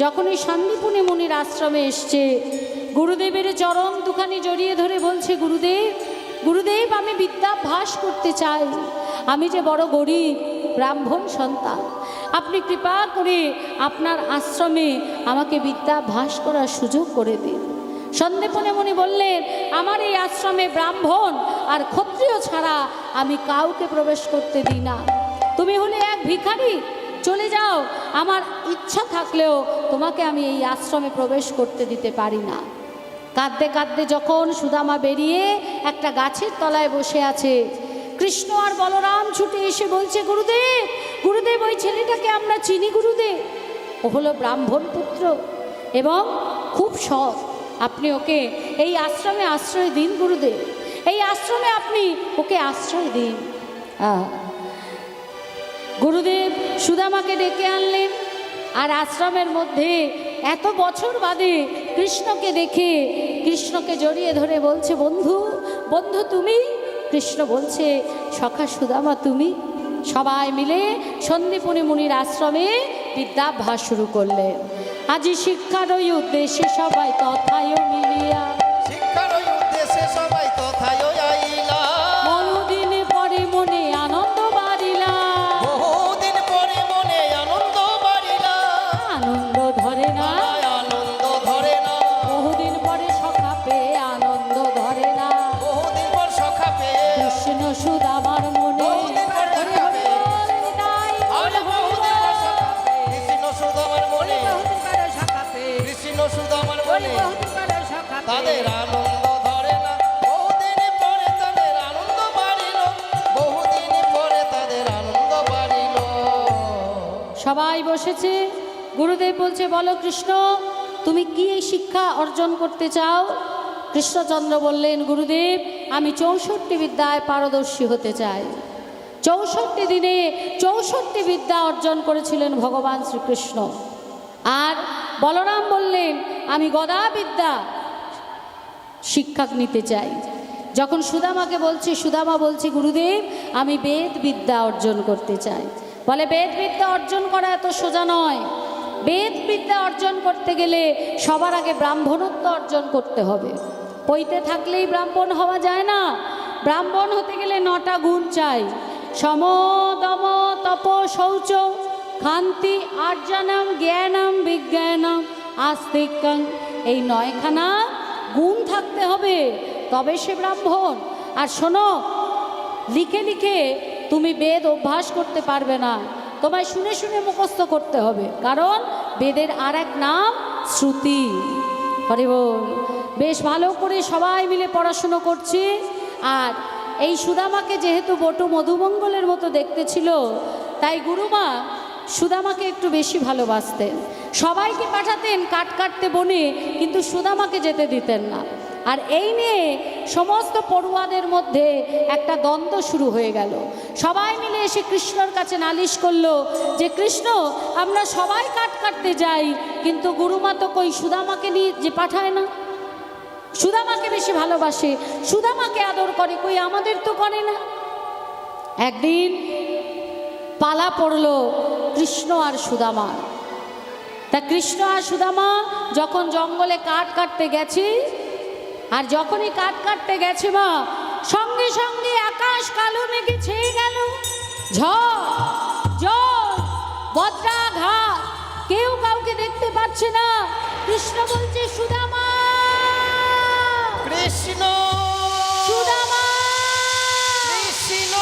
যখনই সন্দীপুরী মুনির আশ্রমে এসছে, গুরুদেবের চরণ দুখানি জড়িয়ে ধরে বলছে, গুরুদেব আমি বিদ্যাভ্যাস করতে চাই। আমি যে বড় গরিব ব্রাহ্মণ সন্তান, আপনি কৃপা করে আপনার আশ্রমে আমাকে বিদ্যাভ্যাস করার সুযোগ করে দিন। সন্দীপুরী মুনি বললেন, আমার এই আশ্রমে ব্রাহ্মণ আর ক্ষত্রিয় ছাড়া আমি কাউকে প্রবেশ করতে দিই না। তুমি হলে এক ভিখারি, চলে যাও। আমার ইচ্ছা থাকলেও তোমাকে আমি এই আশ্রমে প্রবেশ করতে দিতে পারি না। কাঁদতে কাঁদতে যখন সুদামা বেরিয়ে একটা গাছের তলায় বসে আছে, কৃষ্ণ আর বলরাম ছুটে এসে বলছে, গুরুদেব ওই ছেলেটাকে আমরা চিনি গুরুদেব, ও হলো ব্রাহ্মণ পুত্র এবং খুব সৎ। আপনি ওকে এই আশ্রমে আশ্রয় দিন গুরুদেব, এই আশ্রমে আপনি ওকে আশ্রয় দিন। গুরুদেব সুদামাকে ডেকে আনলেন, আর আশ্রমের মধ্যে এত বছর বাদে কৃষ্ণকে দেখে কৃষ্ণকে জড়িয়ে ধরে বলছে, বন্ধু তুমি? কৃষ্ণ বলছে, সখা সুদামা তুমি? সবাই মিলে সন্দীপুরী মুনির আশ্রমে বিদ্যাভ্যাস শুরু করলেন। আজি শিক্ষার ওই উদ্দেশ্যে সবাই তথায় মিলিয়া, শিক্ষার ওই উদ্দেশ্যে সবাই তথায় আইলা। বহুদিন পরে মনে আনন্দ বাড়িলা, বহুদিন পরে মনে আনন্দ বাড়িলা। আনন্দ ধরে না, আনন্দ ধরে না। বহুদিন পরে সখা পেয়ে আনন্দ ধরে না। বহুদিন পর সখা পেয়ে কৃষ্ণ সুদামার মনে, বহুদিন পর সখা পেয়ে আর বহুদিন পর সখা পেয়ে কৃষ্ণ সুদামার মনে, কৃষ্ণ সুদামার মনে তাদের আনন্দ ধরে না। বহুদিন পরে তাদের আনন্দ বাড়িল, বহুদিন পরে তাদের আনন্দ বাড়িল। সবাই বসেছে। গুরুদেব বলছে, বলো কৃষ্ণ তুমি কি এই শিক্ষা অর্জন করতে চাও? কৃষ্ণচন্দ্র বললেন, গুরুদেব আমি 64 বিদ্যায় পারদর্শী হতে চাই। 64 দিনে 64 বিদ্যা অর্জন করেছিলেন ভগবান শ্রীকৃষ্ণ। আর বলরাম বললেন, আমি গদা বিদ্যা শিক্ষা নিতে চাই। যখন সুদামাকে বলছে, সুদামা বলছে, গুরুদেব আমি বেদ বিদ্যা অর্জন করতে চাই। বলে, বেদ বিদ্যা অর্জন করা এত সোজা নয়। বেদ বিদ্যা অর্জন করতে গেলে সবার আগে ব্রাহ্মণত্ব অর্জন করতে হবে। পৈতে থাকলেই ব্রাহ্মণ হওয়া যায় না। ব্রাহ্মণ হতে গেলে 9টা গুণ চাই। সম দম তপ শৌচ ক্ষান্তি আর্জনম জ্ঞানম বিজ্ঞানম আস্তিক্যং, এই 9খানা গুণ থাকতে হবে, তবে সে ব্রাহ্মণ। আর শোনো, লিখে লিখে তুমি বেদ অভ্যাস করতে পারবে না, তোমায় শুনে শুনে মুখস্থ করতে হবে। কারণ বেদের আর এক নাম শ্রুতি। হরি বল। বেশ ভালো করে সবাই মিলে পড়াশুনো করছি। আর এই সুদামাকে যেহেতু বটু মধুমঙ্গলের মতো দেখতে ছিল, তাই গুরুমা সুদামাকে একটু বেশি ভালোবাসতেন। সবাইকে পাঠাতেন কাঠ কাটতে বনে, কিন্তু সুদামাকে যেতে দিতেন না। আর এই নিয়ে সমস্ত পড়ুয়াদের মধ্যে একটা দ্বন্দ্ব শুরু হয়ে গেল। সবাই মিলে এসে কৃষ্ণর কাছে নালিশ করলো যে কৃষ্ণ, আমরা সবাই কাঠ কাটতে যাই, কিন্তু গুরুমা তো কই সুদামাকে নিয়ে যে পাঠায় না, সুদামাকে বেশি ভালোবাসে, সুদামাকে আদর করে, কই আমাদের তো করে না। একদিন পালা পড়ল কৃষ্ণ আর সুদামা। তা কৃষ্ণ আর সুদামা যখন জঙ্গলে কাঠ কাটতে গেছে, আর যখনই কাঠ কাটতে গেছে মা, সঙ্গে সঙ্গে আকাশ কালো মেঘে ছেয়ে গেল, ঝড় জল বজ্রাঘাত, কেউ কাউকে দেখতে পাচ্ছে না। কৃষ্ণ বলছে সুদামা, কৃষ্ণ সুদামা, কৃষ্ণ,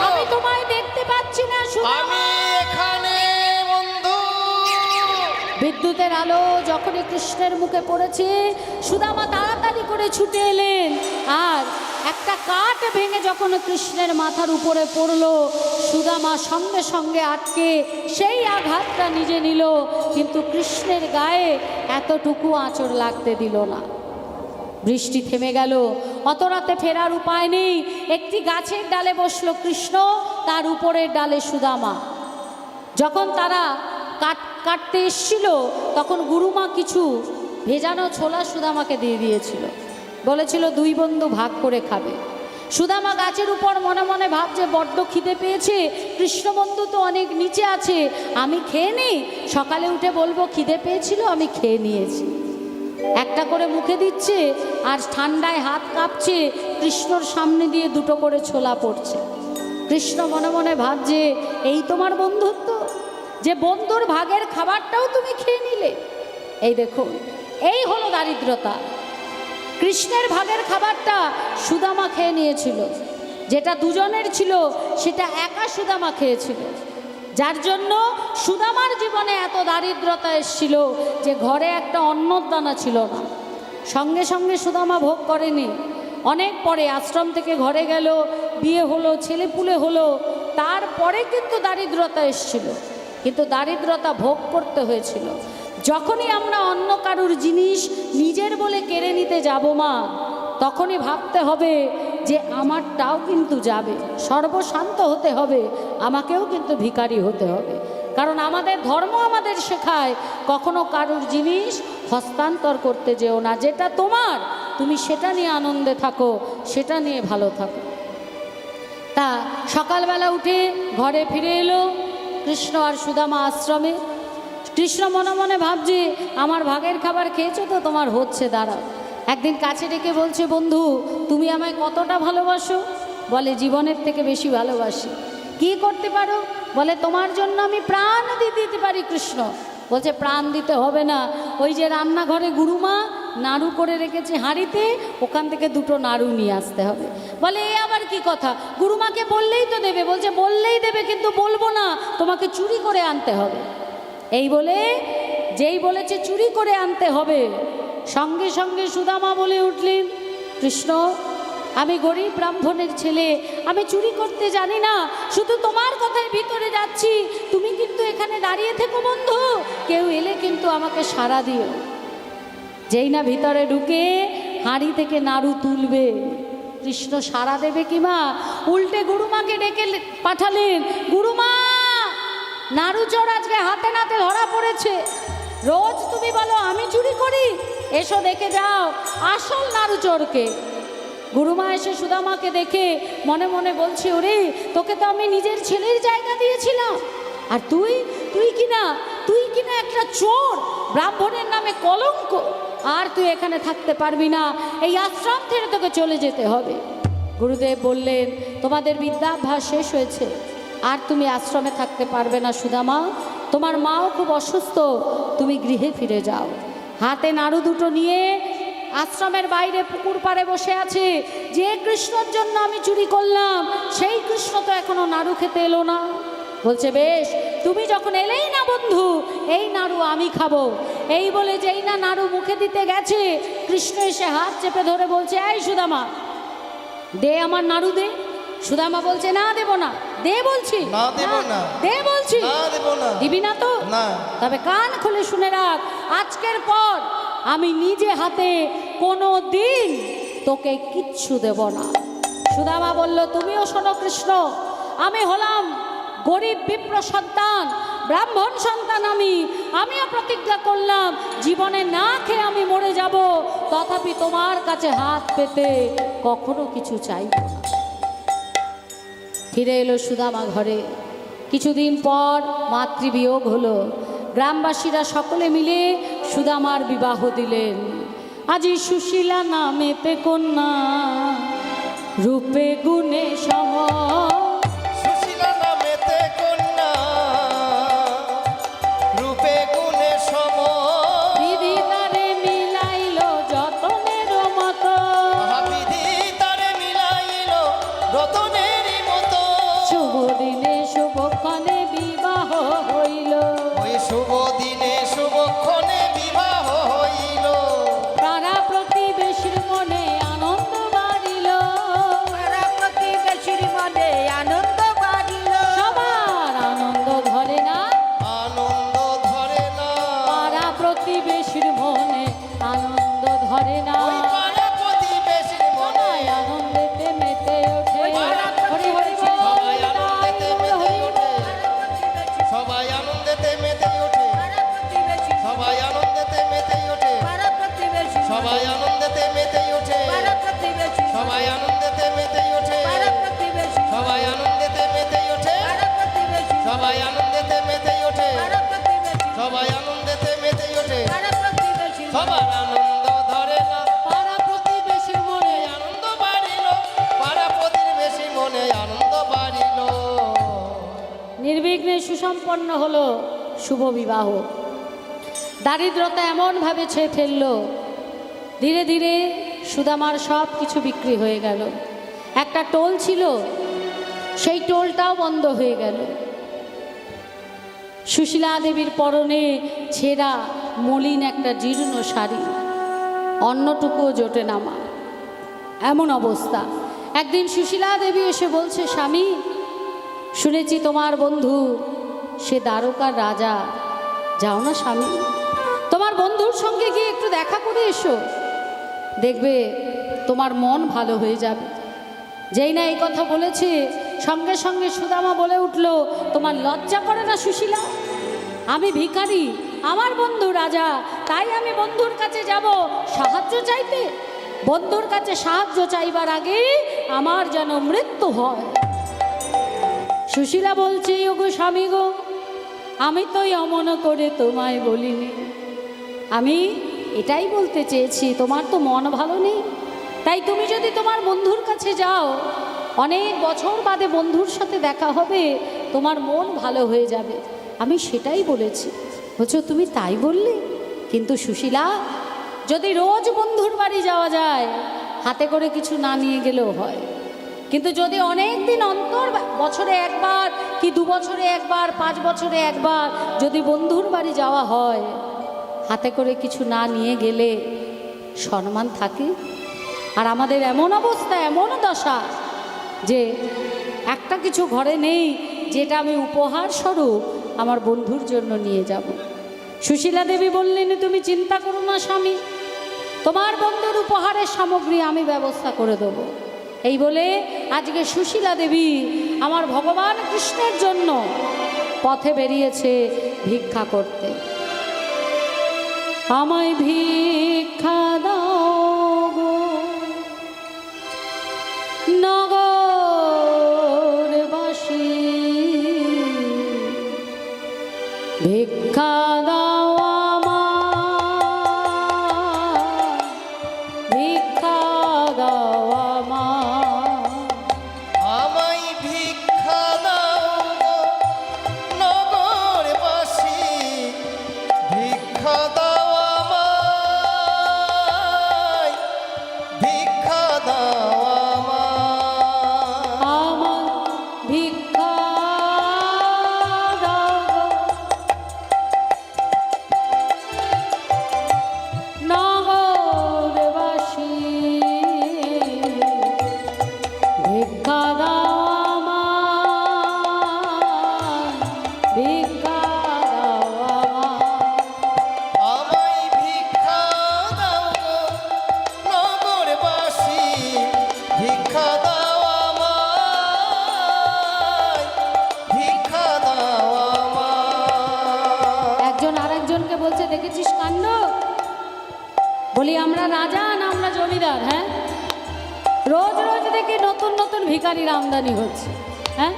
আমি তোমায় দেখতে পাচ্ছি না সুদামা। আমি এখানে বন্ধু। বিদ্যুতের আলো যখনই কৃষ্ণের মুখে পড়েছে, সুদামা তাড়াতাড়ি করে ছুটে এলেন, আর একটা কাঠ ভেঙে যখন কৃষ্ণের মাথার উপরে পড়ল, সুদামা সঙ্গে সঙ্গে আটকে সেই আঘাতটা নিজে নিল, কিন্তু কৃষ্ণের গায়ে এতটুকু আঁচড় লাগতে দিল না। বৃষ্টি থেমে গেল, অত রাতে ফেরার উপায় নেই। একটি গাছের ডালে বসলো কৃষ্ণ, তার উপরের ডালে সুদামা। যখন তারা কাটতে এসছিল, তখন গুরুমা কিছু ভেজানো ছোলা সুদামাকে দিয়ে দিয়েছিল, বলেছিল দুই বন্ধু ভাগ করে খাবে। সুদামা গাছের উপর মনে মনে ভাবছে বড্ড খিদে পেয়েছে, কৃষ্ণ বন্ধু তো অনেক নিচে আছে, আমি খেয়ে নিই, সকালে উঠে বলবো খিদে পেয়েছিল, আমি খেয়ে নিয়েছি। একটা করে মুখে দিচ্ছে, আর ঠান্ডায় হাত কাঁপছে, কৃষ্ণর সামনে দিয়ে দুটো করে ছোলা পড়ছে। কৃষ্ণ মনে মনে ভাবছে এই তোমার বন্ধুত্ব, যে বন্ধুর ভাগের খাবারটাও তুমি খেয়ে নিলে। এই দেখুন, এই হলো দারিদ্রতা। কৃষ্ণের ভাগের খাবারটা সুদামা খেয়ে নিয়েছিল, যেটা দুজনের ছিল সেটা একা সুদামা খেয়েছিল, যার জন্য সুদামার জীবনে এত দারিদ্রতা এসেছিল যে ঘরে একটা অন্নর দানা ছিল না। সঙ্গে সঙ্গে সুদামা ভোগ করেনি, অনেক পরে আশ্রম থেকে ঘরে গেল, বিয়ে হলো, ছেলেপুলে হলো, তারপরে কিন্তু দারিদ্রতা এসেছিল, কিন্তু দারিদ্রতা ভোগ করতে হয়েছিল। যখনই আমরা অন্য কারুর জিনিস নিজের বলে কেড়ে নিতে যাব মা, তখনই ভাবতে হবে যে আমারটাও কিন্তু যাবে, সর্বশান্ত হতে হবে, আমাকেও কিন্তু ভিখারি হতে হবে। কারণ আমাদের ধর্ম আমাদের শেখায় কখনো কারুর জিনিস হস্তান্তর করতে যেও না, যেটা তোমার তুমি সেটা নিয়ে আনন্দে থাকো, সেটা নিয়ে ভালো থাকো। তা সকালবেলা উঠে ঘরে ফিরে এলো কৃষ্ণ আর সুদামা আশ্রমে। কৃষ্ণ মনে মনে ভাবছে আমার ভাগের খাবার খেয়েছো তো, তোমার হচ্ছে, দাঁড়াও। একদিন কাছে ডেকে বলছে বন্ধু, তুমি আমায় কতটা ভালোবাসো? বলে জীবনের থেকে বেশি ভালোবাসি। কি করতে পারো? বলে তোমার জন্য আমি প্রাণ দিতে পারি। কৃষ্ণ বলছে প্রাণ দিতে হবে না, ওই যে রান্নাঘরে গুরুমা নাড়ু করে রেখেছে হাঁড়িতে, ওখান থেকে দুটো নাড়ু নিয়ে আসতে হবে। বলে এ আবার কি কথা, গুরুমাকে বললেই তো দেবে। বলছে বললেই দেবে, কিন্তু বলবো না, তোমাকে চুরি করে আনতে হবে। এই বলে যেই বলেছে চুরি করে আনতে হবে, সঙ্গে সঙ্গে সুদামা বলে উঠলেন কৃষ্ণ, আমি গরিব ব্রাহ্মণের ছেলে, আমি চুরি করতে জানি না, শুধু তোমার কথায় ভিতরে যাচ্ছি, তুমি কিন্তু এখানে দাঁড়িয়ে থেকো বন্ধু, কেউ এলে কিন্তু আমাকে সাড়া দিও। যেই না ভিতরে ঢুকে হাঁড়ি থেকে নাড়ু তুলবে, কৃষ্ণ সাড়া দেবে কি মা? উল্টে গুরুমাকে ডেকে পাঠালেন, গুরুমা নাড়ু চোর আজকে হাতে নাতে ধরা পড়েছে। রোজ তুমি বলো আমি চুরি করি, এসো দেখে যাও আসল নাড়ু চোরকে। গুরুমা এসে সুদামাকে দেখে মনে মনে বলছে, ওরে তোকে তো আমি নিজের ছেলের জায়গা দিয়েছিলাম, আর তুই কিনা একটা চোর, ব্রাহ্মণের নামে কলঙ্ক, আর তুই এখানে থাকতে পারবি না, এই আশ্রম থেকে তোকে চলে যেতে হবে। গুরুদেব বললেন তোমাদের বিদ্যাভ্যাস শেষ হয়েছে, আর তুমি আশ্রমে থাকতে পারবে না সুদামা, তোমার মাও খুব অসুস্থ, তুমি গৃহে ফিরে যাও। হাতে নাড়ু দুটো নিয়ে আশ্রমের বাইরে পুকুর পাড়ে বসে আছে। যে কৃষ্ণর জন্য আমি চুরি করলাম, সেই কৃষ্ণ তো এখনো নাড়ু খেতে এলো না। বলছে বেশ, তুমি যখন এলেই না বন্ধু, এই নাড়ু আমি খাবো। এই বলে যেই না নাড়ু মুখে দিতে গেছে, কৃষ্ণ এসে হাত চেপে ধরে বলছে, এই সুদামা দে আমার নাড়ু দে। সুদামা বলছে না দেব না। দে বলছি। না দেব না। দে বলছি। না দেব না। দিবি না তো? না। তবে কান খুলে শুনে রাখ, আজকের পর আমি নিজে হাতে কোনো দিন তোকে কিচ্ছু দেব না। সুদামা বলল তুমিও শোনো কৃষ্ণ, আমি হলাম গরিব বিপ্র সন্তান, ব্রাহ্মণ সন্তান, আমিও প্রতিজ্ঞা করলাম জীবনে না খেয়ে আমি মরে যাব, তথাপি তোমার কাছে হাত পেতে কখনো কিছু চাইব না। ফিরে এলো সুদামা ঘরে। কিছুদিন পর মাতৃবিয়োগ হলো। গ্রামবাসীরা সকলে মিলে সুদামার বিবাহ দিলেন। আজি সুশীলা নামেতে কন্যা, রূপে গুণে সম। সুশীলা নামেতে কন্যা, রূপে গুণে সম। বিধি তারে মিলাইল যতনের মতো, মহাবিধি তারে মিলাইল রতনেরই মতো। শুভ দিনে শুভক্ষণে বিবাহ হইল। ওই শুভ দিনে শুভক্ষণে বিবাহ হইল। পাড়া প্রতিবেশীর মনে আনন্দ বাড়িল। পাড়া প্রতিবেশীর মনে আনন্দ বাড়িল। সবার আনন্দ ধরে না, আনন্দ ধরে না। পাড়া প্রতিবেশীর মনে আনন্দ ধরে না। ওই পাড়া প্রতিবেশীর মনে সবাই আনন্দেতে মেতে ওঠে। হরি হরি বল, সবাই আনন্দেতে হরি মেতে হরি ওঠে। বল। সবাই আনন্দেতে মেতে ওঠে। পাড়া প্রতিবেশী, সবাই আনন্দেতে মেতে ওঠে। পাড়া প্রতিবেশী, সবাই আনন্দেতে মেতে ওঠে। পাড়া প্রতিবেশী, সবাই আনন্দেতে মেতে ওঠে। পাড়া প্রতিবেশী, সবাই আনন্দেতে মেতে ওঠে। পাড়া প্রতিবেশী, সবাই আনন্দেতে মেতে ওঠে। পাড়া প্রতিবেশী, সবাই আনন্দেতে মেতে ওঠে। পাড়া প্রতিবেশী, সবার আনন্দ ধরে না। পাড়া প্রতিবেশীর মনে আনন্দ বাড়িল। পাড়া প্রতিবেশী মনে আনন্দ বাড়িল। নির্বিঘ্নে সুসম্পন্ন হলো শুভ বিবাহ। দারিদ্রতা এমনভাবে ছেয়ে ফেলল, ধীরে ধীরে সুদামার সব কিছু বিক্রি হয়ে গেল। একটা টোল ছিল, সেই টোলটাও বন্ধ হয়ে গেল। সুশীলা দেবীর পরনে ছেঁড়া মলিন একটা জীর্ণ শাড়ি, অন্নটুকুও জোটে নামা, এমন অবস্থা। একদিন সুশীলা দেবী এসে বলছে, স্বামী শুনেছি তোমার বন্ধু সে দ্বারকার রাজা, যাও না স্বামী, তোমার বন্ধুর সঙ্গে গিয়ে একটু দেখা করে এসো, দেখবে তোমার মন ভালো হয়ে যাবে। যেই না এই কথা বলেছে, সঙ্গে সঙ্গে সুদামা বলে উঠল, তোমার লজ্জা করে না সুশীলা? আমি ভিখারি, আমার বন্ধু রাজা, তাই আমি বন্ধুর কাছে যাব সাহায্য চাইতে। বন্ধুর কাছে সাহায্য চাইবার আগে আমার যেন মৃত্যু হয়। সুশীলা বলছে, ওগো স্বামী গো, আমি তো অমন করে তোমায় বলিনি, আমি এটাই বলতে চেয়েছি তোমার তো মন ভালো নেই, তাই তুমি যদি তোমার বন্ধুর কাছে যাও, অনেক বছর বাদে বন্ধুর সাথে দেখা হবে, তোমার মন ভালো হয়ে যাবে, আমি সেটাই বলেছি। বলছো তুমি তাই বললে? কিন্তু সুশীলা, যদি রোজ বন্ধুর বাড়ি যাওয়া যায়, হাতে করে কিছু না নিয়ে গেলেও হয়, কিন্তু যদি অনেক দিন অন্তর, বছরে একবার কি 2 বছরে একবার, 5 বছরে একবার যদি বন্ধুর বাড়ি যাওয়া হয়, হাতে করে কিছু না নিয়ে গেলে সম্মান থাকে। আর আমাদের এমন অবস্থা, এমন দশা যে একটা কিছু ঘরে নেই যেটা আমি উপহার স্বরূপ আমার বন্ধুর জন্য নিয়ে যাব। সুশীলা দেবী বললেন, তুমি চিন্তা করো না স্বামী, তোমার বন্ধুর উপহারের সামগ্রী আমি ব্যবস্থা করে দেব। এই বলে আজকে সুশীলা দেবী আমার ভগবান কৃষ্ণের জন্য পথে বেরিয়েছে ভিক্ষা করতে। আমায় ভিক্ষা দাও গো নগরবাসী, ভিক্ষা দাও আমায়, ভিক্ষা দাও আমায়। আমায় ভিক্ষা দাও গো নগরবাসী, ভিক্ষা দাও আমায়, ভিক্ষা দাও আমায়। আমার ভিক্ষা দাও গো নগরবাসী, লোকজনকে বলছে, দেখেছিস কাণ্ড? বলি আমরা রাজা না আমরা জমিদার? হ্যাঁ, রোজ রোজ দেখি নতুন নতুন ভিখারির আমদানি হচ্ছে। হ্যাঁ,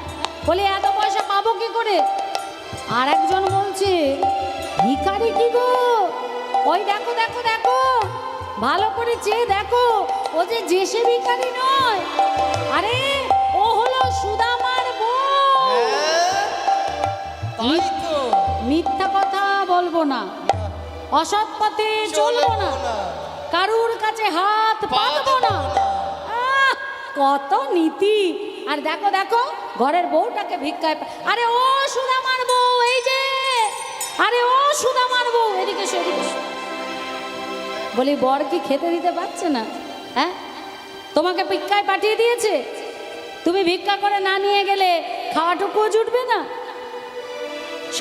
বলি এত পয়সা পাবো কি করে? আর একজন বলছে, ভিখারি কি গো, ওই দেখো দেখো দেখো, ভালো করে চেয়ে দেখো, ও যে সে ভিখারি নয়, আরে ও হলো সুদামার বউ। তাই তো, মিথ্যা কথা বলবো না, অসৎ পথে চলবো না, কারুর কাছে হাত পাতবো না। আহ, কত নীতি। আর দেখো দেখো ঘরের বউটাকে ভিক্ষায় আরে ও সুদামার বউ, এই যে, আরে ও সুদামার বউ, এদিকে এসো, এদিকে এসো। বলি বর কি খেতে দিতে পারছে না? হ্যাঁ, তোমাকে ভিক্ষায় পাঠিয়ে দিয়েছে, তুমি ভিক্ষা করে না নিয়ে গেলে খাওয়াটুকুও জুটবে না।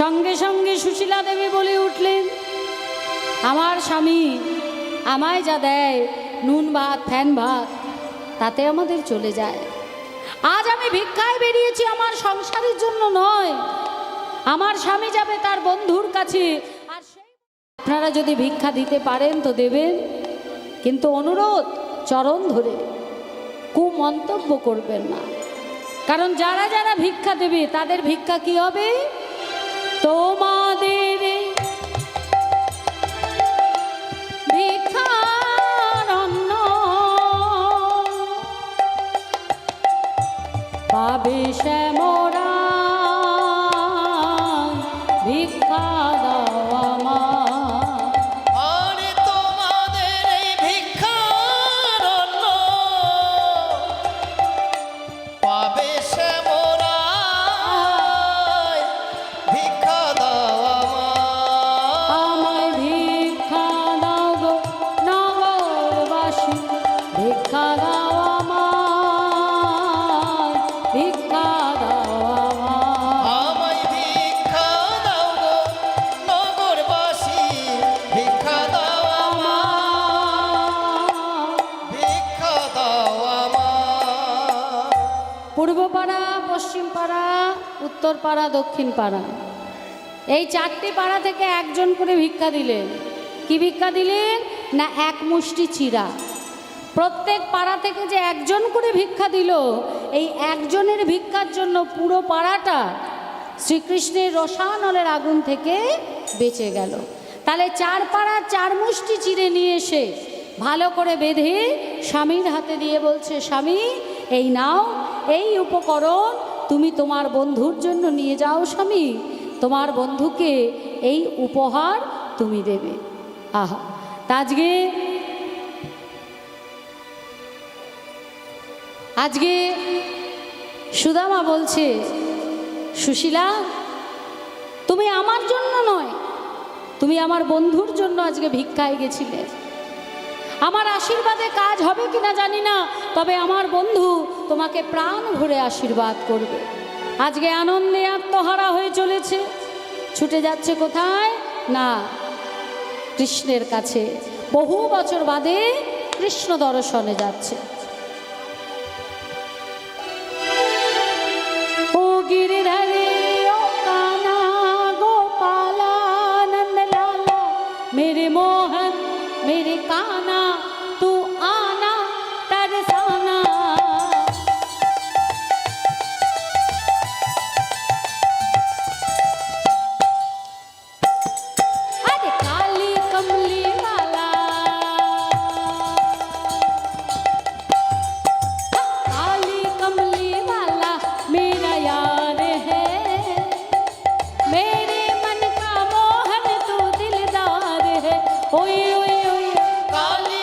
সঙ্গে সঙ্গে সুশীলা দেবী বলে উঠলেন, আমার স্বামী আমায় যা দেয়, নুন ভাত ফ্যান ভাত, তাতে আমাদের চলে যায়। আজ আমি ভিক্ষায় বেরিয়েছি আমার সংসারের জন্য নয়, আমার স্বামী যাবে তার বন্ধুর কাছে। আর সেই আপনারা যদি ভিক্ষা দিতে পারেন তো দেবেন, কিন্তু অনুরোধ চরণ ধরে কুমন্তব্য করবেন না, কারণ যারা যারা ভিক্ষা দেবে তাদের ভিক্ষা কি হবে? তোমাদের ভিক্ষার অন্ন পাবে শ্যামরা, ভিক্ষা দাও আমার। আরে তোমাদের এই ভিক্ষার অন্ন পাবে শ্যামরা, ভিক্ষা দাও আমায় ভিক্ষা দাও গো নগরবাসী, ভিক্ষা দাও আমায়, ভিক্ষা দাও আমায়। আমায় ভিক্ষা দাও গো নগরবাসী, ভিক্ষা দাও ভিক্ষা দাও আমার। পূর্ব পাড়া, পশ্চিম পাড়া, উত্তর পাড়া, দক্ষিণ পাড়া, এই চারটি পাড়া থেকে একজন করে ভিক্ষা দিলেন। কি ভিক্ষা দিলেন? না এক মুষ্টি চিরা। প্রত্যেক পাড়া থেকে যে একজন করে ভিক্ষা দিল, এই একজনের ভিক্ষার জন্য পুরো পাড়াটা শ্রীকৃষ্ণের রসানলের আগুন থেকে বেঁচে গেল। তাহলে চার পাড়া চার মুষ্টি চিড়ে নিয়ে এসে ভালো করে বেঁধে স্বামীর হাতে দিয়ে বলছে, স্বামী এই নাও, এই উপকরণ তুমি তোমার বন্ধুর জন্য নিয়ে যাও স্বামী, তোমার বন্ধুকে এই উপহার তুমি দেবে। আহা, তা আজকে সুদামা বলছে, সুশীলা তুমি আমার জন্য নয়, তুমি আমার বন্ধুর জন্য আজকে ভিক্ষায় গেছিলে। আমার আশীর্বাদে কাজ হবে কিনা জানি না, তবে আমার বন্ধু তোমাকে প্রাণ ভরে আশীর্বাদ করবে। আজকে আনন্দে আত্মহারা হয়ে চলেছে, ছুটে যাচ্ছে কোথায়? না কৃষ্ণের কাছে, বহু বছর বাদে কৃষ্ণ দর্শনে যাচ্ছে। ও गिरधरे ओ कान्हा गोपाला नंद लाला, मेरे मोहन मेरे कान्हा तू आना तरसाना। अरे काली कमली वाला, काली कमली वाला मेरा यार है, मेरे मन का मोहन तू दिलदार है। ओए ओए ओए काली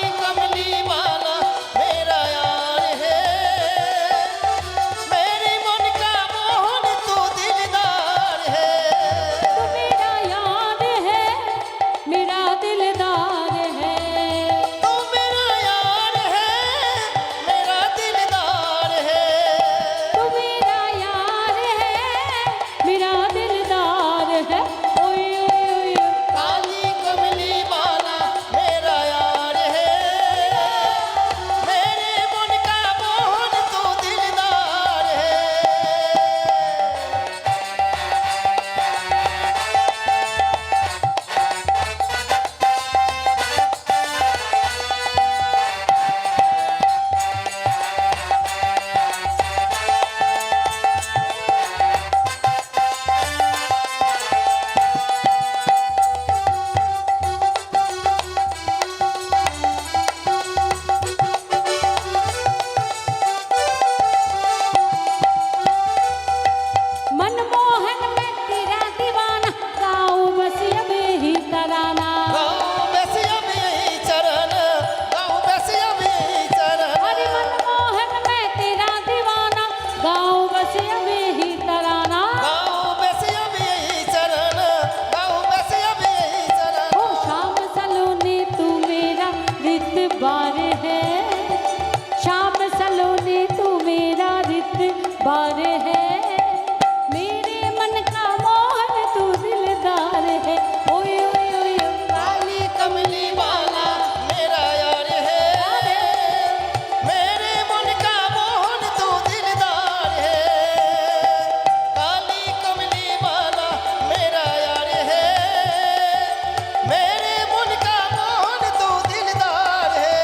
बार है, शाम सलोने तू मेरा रित बार है, मेरे मन का मोहन तू दिलदार है। ओए ओए ओए काली कमली वाला मेरा यार है, मेरे मन का मोहन तू दिलदार है। काली कमली वाला मेरा यार है, मेरे मन का मोहन तू दिलदार है।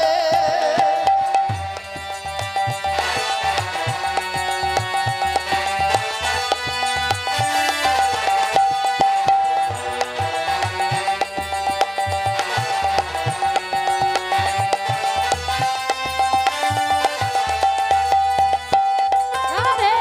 राधे।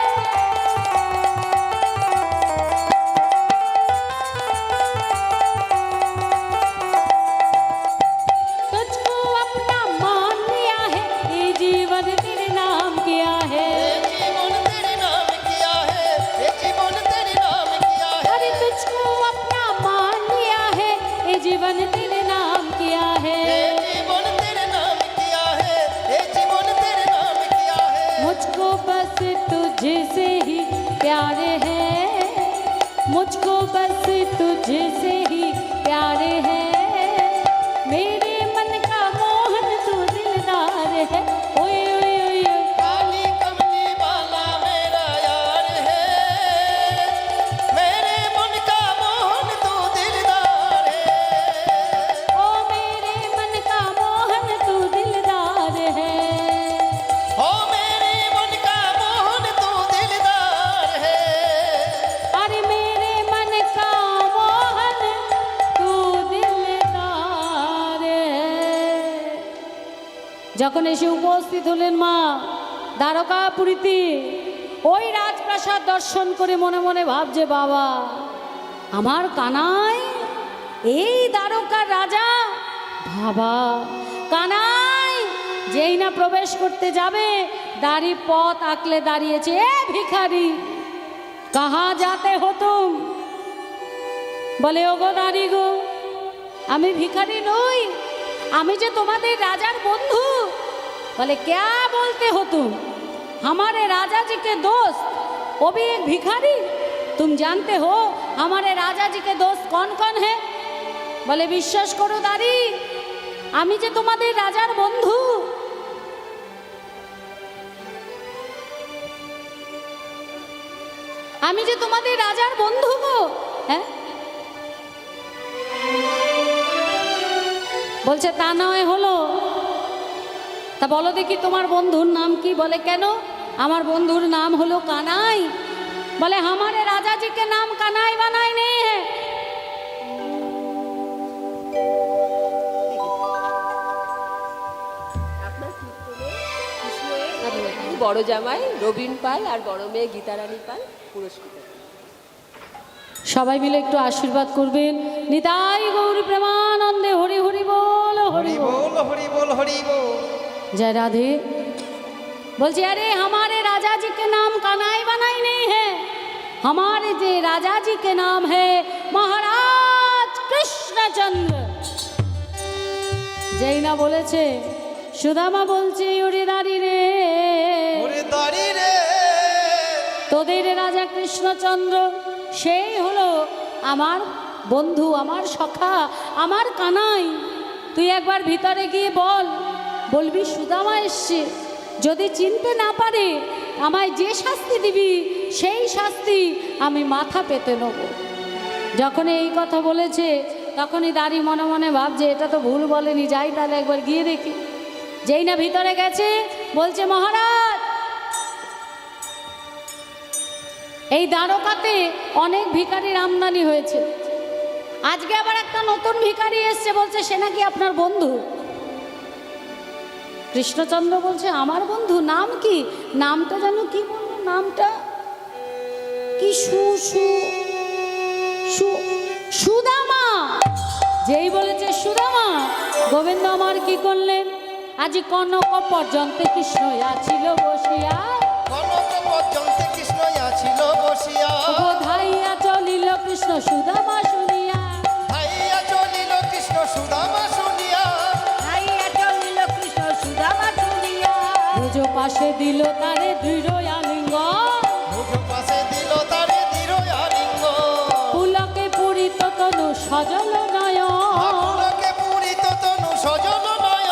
तुझको अपना मान लिया है, ये जीवन तेरे नाम किया है। ये जीवन तेरे नाम किया है, ये जीवन तेरे नाम किया है। अरे तुझको अपना मान लिया है, ये जीवन तेरे नाम किया है। ये जीवन तेरे नाम किया है, ये जीवन तेरे नाम किया है। मुझको बस तुझसे ही प्यार है, मुझको बस तुझसे ही प्यार है, मेरे मन का मोहन तू दिलदार है। ओए ओए ओए ओए। काली कमली वाला मेरा यार है, मेरे मन का मोहन तू दिलदार है। ओ मेरे मन का मोहन तू दिलदार है। ओ मेरे मन का मोहन तू दिलदार है। अरे मेरे मन का मोहन तू दिलदार है। যখন এসে উপস্থিত হলেন মা দ্বারকাপুরীতে, ওই রাজপ্রাসাদ দর্শন করে মনে মনে ভাবছে, বাবা আমার কানাই এই দ্বারকার রাজা। বাবা কানাই যেই না প্রবেশ করতে যাবে, দাড়ি পথ আঁকলে দাঁড়িয়েছে, এ ভিখারি কাহা যাতে হো তুম? বলে ওগো দাঁড়ি গো, আমি ভিখারি নই, আমি যে তোমাদের রাজার বন্ধু। বলে क्या बोलते हो तुम? हमारे राजा जी के दोस्त, वो भी एक भिखारी? तुम जानते हो हमारे राजा जी के दोस्त कौन कौन है? বলে বিশ্বাস করো দাঁড়ি, আমি যে তোমাদের রাজার বন্ধু। আমি যে তোমাদের রাজার বন্ধু গো। হ্যাঁ বলছে তা নয় হলো, তা বলো দেখি তোমার বন্ধুর নাম কি? বলে কেন? আমার বন্ধুর নাম হলো কানাই। বলে हमारे राजा जी के नाम कनाई बनाई नहीं है। আপনার কীর্তনে কৃষ্ণের বড় জামাই রবীন পাল আর বড় মেয়ে গীতারানী পাল পুরস্কৃত। সবাই মিলে একটু আশীর্বাদ করবেন। নিতাই গৌর প্রেমানন্দে হরি হরি বল হরি हरि বল। बोल हरि बोल हरि बोल। जय राधे। बोलছে अरे हमारे राजा जी के नाम कनाई बनाई नहीं है, हमारे जे राजा जी के नाम है महाराज कृष्णचंद्र। যেই না বলেছে, সুদামা বলছে ওরে দাঁড়ি রে, ওরে দাঁড়ি রে, তোদের রাজা কৃষ্ণচন্দ্র সেই হলো আমার বন্ধু, আমার সখা, আমার কানাই। তুই একবার ভিতরে গিয়ে বল, বলবি সুদামা এসছে, যদি চিনতে না পারে আমায় যে শাস্তি দিবি সেই শাস্তি আমি মাথা পেতে নেব। যখন এই কথা বলেছে তখনই দাঁড়ি মনে মনে ভাবছে এটা তো ভুল বলেনি, যাই তাহলে একবার গিয়ে দেখি। যেই না ভিতরে গেছে, বলছে মহারাজ এই দ্বারকাতে অনেক ভিখারির আমদানি হয়েছে, আজকে আবার একটা নতুন ভিখারি এসছে, বলছে সে নাকি আপনার বন্ধু। কৃষ্ণচন্দ্র বলছে আমার বন্ধু? নাম কি? নামটা জানো কি বললো? নামটা কি? সুদামা। যেই বলেছে সুদামা, গোবিন্দ আমার কি করলেন? আজি কনক পর্যন্ত কৃষ্ণ আছিল বসিয়া, কনক পর্যন্ত কৃষ্ণ আছিল বসিয়া, ধাইয়া চলিল কৃষ্ণ সুদামা শুনিয়া, ভাইয়া চলিল কৃষ্ণ সুদামা শুনিয়া, ভাইয়া চলিল কৃষ্ণ পাশে দিল তারে দৃঢ় আলিঙ্গন, নিজ পাশে দিল তারে দৃঢ় আলিঙ্গন। পুলকে পূরিত তনু সজল নয়ন, পুলকে পূরিত তনু সজল নয়ন,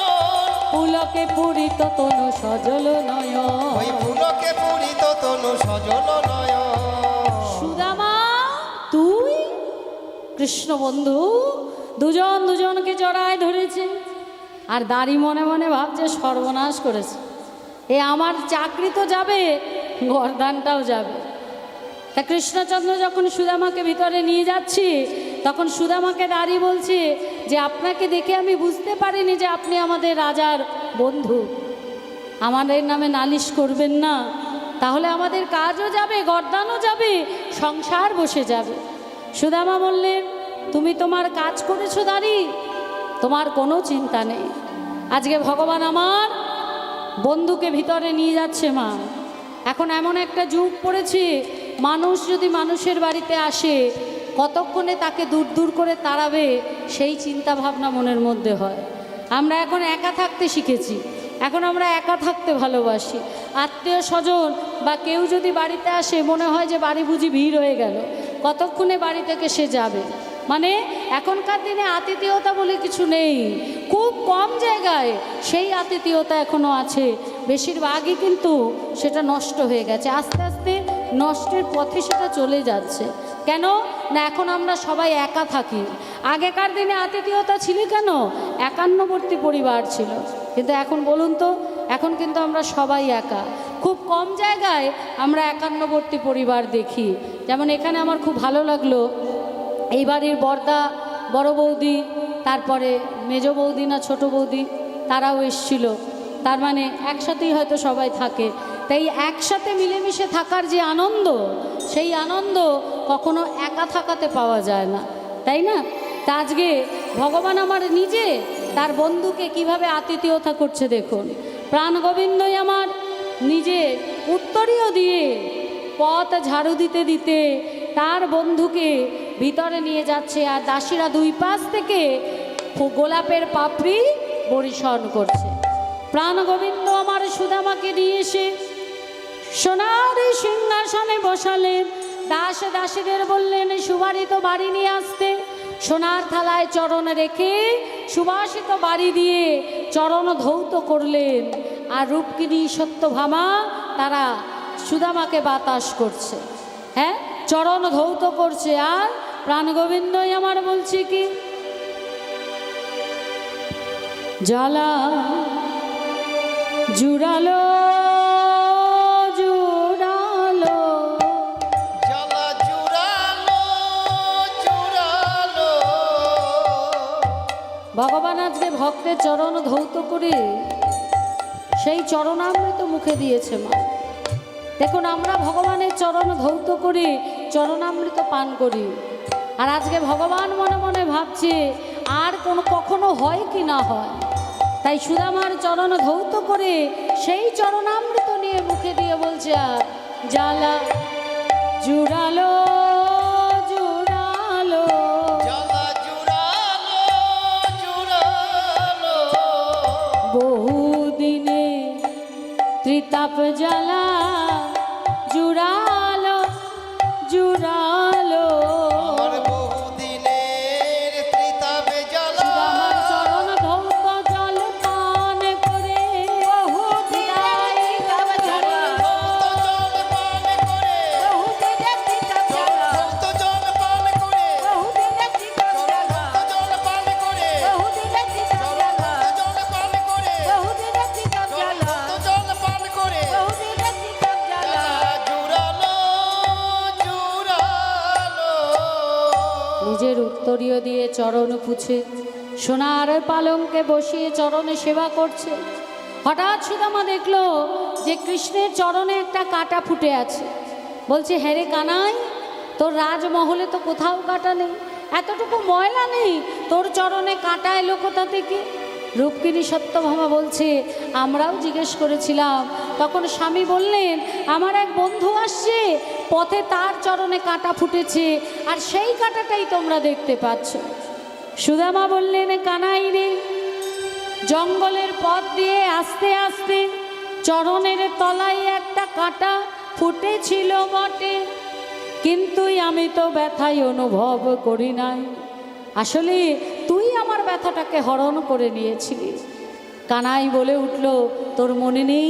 পুলকে পূরিত তনু সজল নয়ন। ওই পুলকে পূরিত তনু সজল নয়ন। সুদামা তুই কৃষ্ণ বন্ধু, দুজন দুজনকে জড়ায় ধরেছে আর দাড়ি মনে মনে ভাবছে সর্বনাশ করেছে, এ আমার চাকরি তো যাবে, গরদানটাও যাবে। তা কৃষ্ণচন্দ্র যখন সুদামাকে ভিতরে নিয়ে যাচ্ছি, তখন সুদামাকে দাঁড়িয়ে বলছে যে আপনাকে দেখে আমি বুঝতে পারিনি যে আপনি আমাদের রাজার বন্ধু, আমাদের নামে নালিশ করবেন না, তাহলে আমাদের কাজও যাবে, গরদানও যাবে, সংসার বসে যাবে। সুদামা বললেন তুমি তোমার কাজ করেছো দাঁড়ি, তোমার কোনো চিন্তা নেই। আজকে ভগবান আমার বন্ধুকে ভিতরে নিয়ে যাচ্ছে মা। এখন এমন একটা যুগ পড়েছে, মানুষ যদি মানুষের বাড়িতে আসে কতক্ষণে তাকে দূর দূর করে তাড়াবে সেই চিন্তা ভাবনা মনের মধ্যে হয়। আমরা এখন একা থাকতে শিখেছি, এখন আমরা একা থাকতে ভালোবাসি। আত্মীয় স্বজন বা কেউ যদি বাড়িতে আসে মনে হয় যে বাড়ি বুঝি ভিড় হয়ে গেল, কতক্ষণে বাড়ি থেকে সে যাবে। মানে এখনকার দিনে আতিথেয়তা বলে কিছু নেই, খুব কম জায়গায় সেই আতিথেয়তা এখনও আছে, বেশিরভাগই কিন্তু সেটা নষ্ট হয়ে গেছে, আস্তে আস্তে নষ্টের পথে সেটা চলে যাচ্ছে। কেন না এখন আমরা সবাই একা থাকি। আগেকার দিনে আতিথেয়তা ছিল কেন, একান্নবর্তী পরিবার ছিল, কিন্তু এখন বলুন তো, এখন কিন্তু আমরা সবাই একা, খুব কম জায়গায় আমরা একান্নবর্তী পরিবার দেখি। যেমন এখানে আমার খুব ভালো লাগলো, এই বাড়ির বড়দা, বড় বৌদি, তারপরে মেজ বৌদি না ছোট বৌদি, তারাও এসছিল। তার মানে একসাথেই হয়তো সবাই থাকে, তাই একসাথে মিলেমিশে থাকার যে আনন্দ, সেই আনন্দ কখনো একা থাকাতে পাওয়া যায় না, তাই না? তা আজকে ভগবান আমার নিজে তার বন্ধুকে কিভাবে আতিথেয়তা করছে দেখুন। প্রাণ গোবিন্দই আমার নিজে উত্তরীয় দিয়ে পথ ঝাড়ু দিতে দিতে তার বন্ধুকে ভিতরে নিয়ে যাচ্ছে, আর দাসীরা দুই পাশ থেকে গোলাপের পাপড়ি বরিশন করছে। প্রাণ গোবিন্দ আমার সুদামাকে নিয়ে এসে সোনার সিংহাসনে বসালেন। দাস দাসীদের বললেন সুবাসিত বাড়ি নিয়ে আসতে। সোনার থালায় চরণ রেখে সুবাসিত বাড়ি দিয়ে চরণ ধৌত করলেন। আর রূপকিনী সত্যভামা তারা সুদামাকে বাতাস করছে, হ্যাঁ, চরণ ধৌত করছে। আর প্রাণ গোবিন্দই আমার বলছে কি, জ্বালা জুড়ালো জুড়ালো, জ্বালা জুড়ালো জুড়ালো। ভগবান আজকে ভক্তের চরণ ধৌত করে সেই চরণামৃত মুখে দিয়েছে মা। দেখুন আমরা ভগবানের চরণ ধৌত করে চরণামৃত পান করি, আর আজকে ভগবান মনে মনে ভাবছে আর কখনো হয় কি না হয়। তাই সুদামার চরণ ধৌত করে সেই চরণামৃত নিয়ে মুখে দিয়ে বলছে, আর জ্বালা জুড়ালো জুড়ালো, জ্বালা জুড়ালো জুড়ালো। বহুদিনে ত্রিতাপ জ্বালা জুড়ালো জুড়ালো। আমার বহুদিনের ত্রিতাপে জ্বালা। সুদামার চরণ ধৌত জল পান করে ধৌত জল পান করে, ধৌত জল পান করে, ধৌত জল পান করে, ধৌত জল পান করে, ধৌত জল পান করে। জ্বালা জুড়ালো জুড়ালো। নিজের উত্তরীয় দিয়ে চরণ পুছে সোনার পালঙ্কে বসিয়ে চরণে সেবা করছে। হঠাৎ সুদামা দেখলো যে কৃষ্ণের চরণে একটা কাঁটা ফুটে আছে। বলছে, হ্যাঁ রে কানাই, তোর রাজমহলে তো কোথাও কাঁটা নেই, এতটুকু ময়লা নেই, তোর চরণে কাঁটা এলো কোথা থেকে? রূপকিনী সত্যভামা বলছে, আমরাও জিজ্ঞেস করেছিলাম। তখন স্বামী বললেন, আমার এক বন্ধু আসছে, পথে তার চরণে কাঁটা ফুটেছে, আর সেই কাঁটাটাই তোমরা দেখতে পাচ্ছ। সুদামা বললেন, কানাই রে, জঙ্গলের পথ দিয়ে আস্তে আস্তে চরণের তলায় একটা কাঁটা ফুটেছিল বটে, কিন্তু আমি তো ব্যথাই অনুভব করি নাই। আসলে তুই আমার ব্যথাটাকে হরণ করে নিয়েছিলি। কানাই বলে উঠল, তোর মনে নেই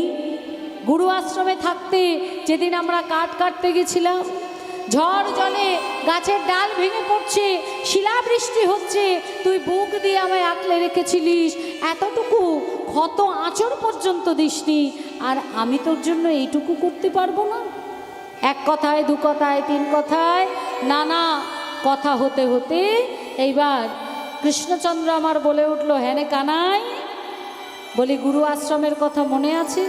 গুরু আশ্রমে থাকতে যেদিন আমরা কাঠ কাটতে গেছিলাম, ঝড় জলে গাছের ডাল ভেঙে পড়ছে, শিলাবৃষ্টি হচ্ছে, তুই বুক দিয়ে আমায় আঁকলে রেখেছিলিস, এতটুকু ক্ষত আঁচড় পর্যন্ত দিসনি, আর আমি তোর জন্য এইটুকু করতে পারবো না? এক কথায়, দু কথায়, তিন কথায়, নানা কথা হতে হতে এইবার কৃষ্ণচন্দ্র আমার বলে উঠল, হ্যাঁ রে কানাই, বলি গুরু আশ্রমের কথা মনে আছে?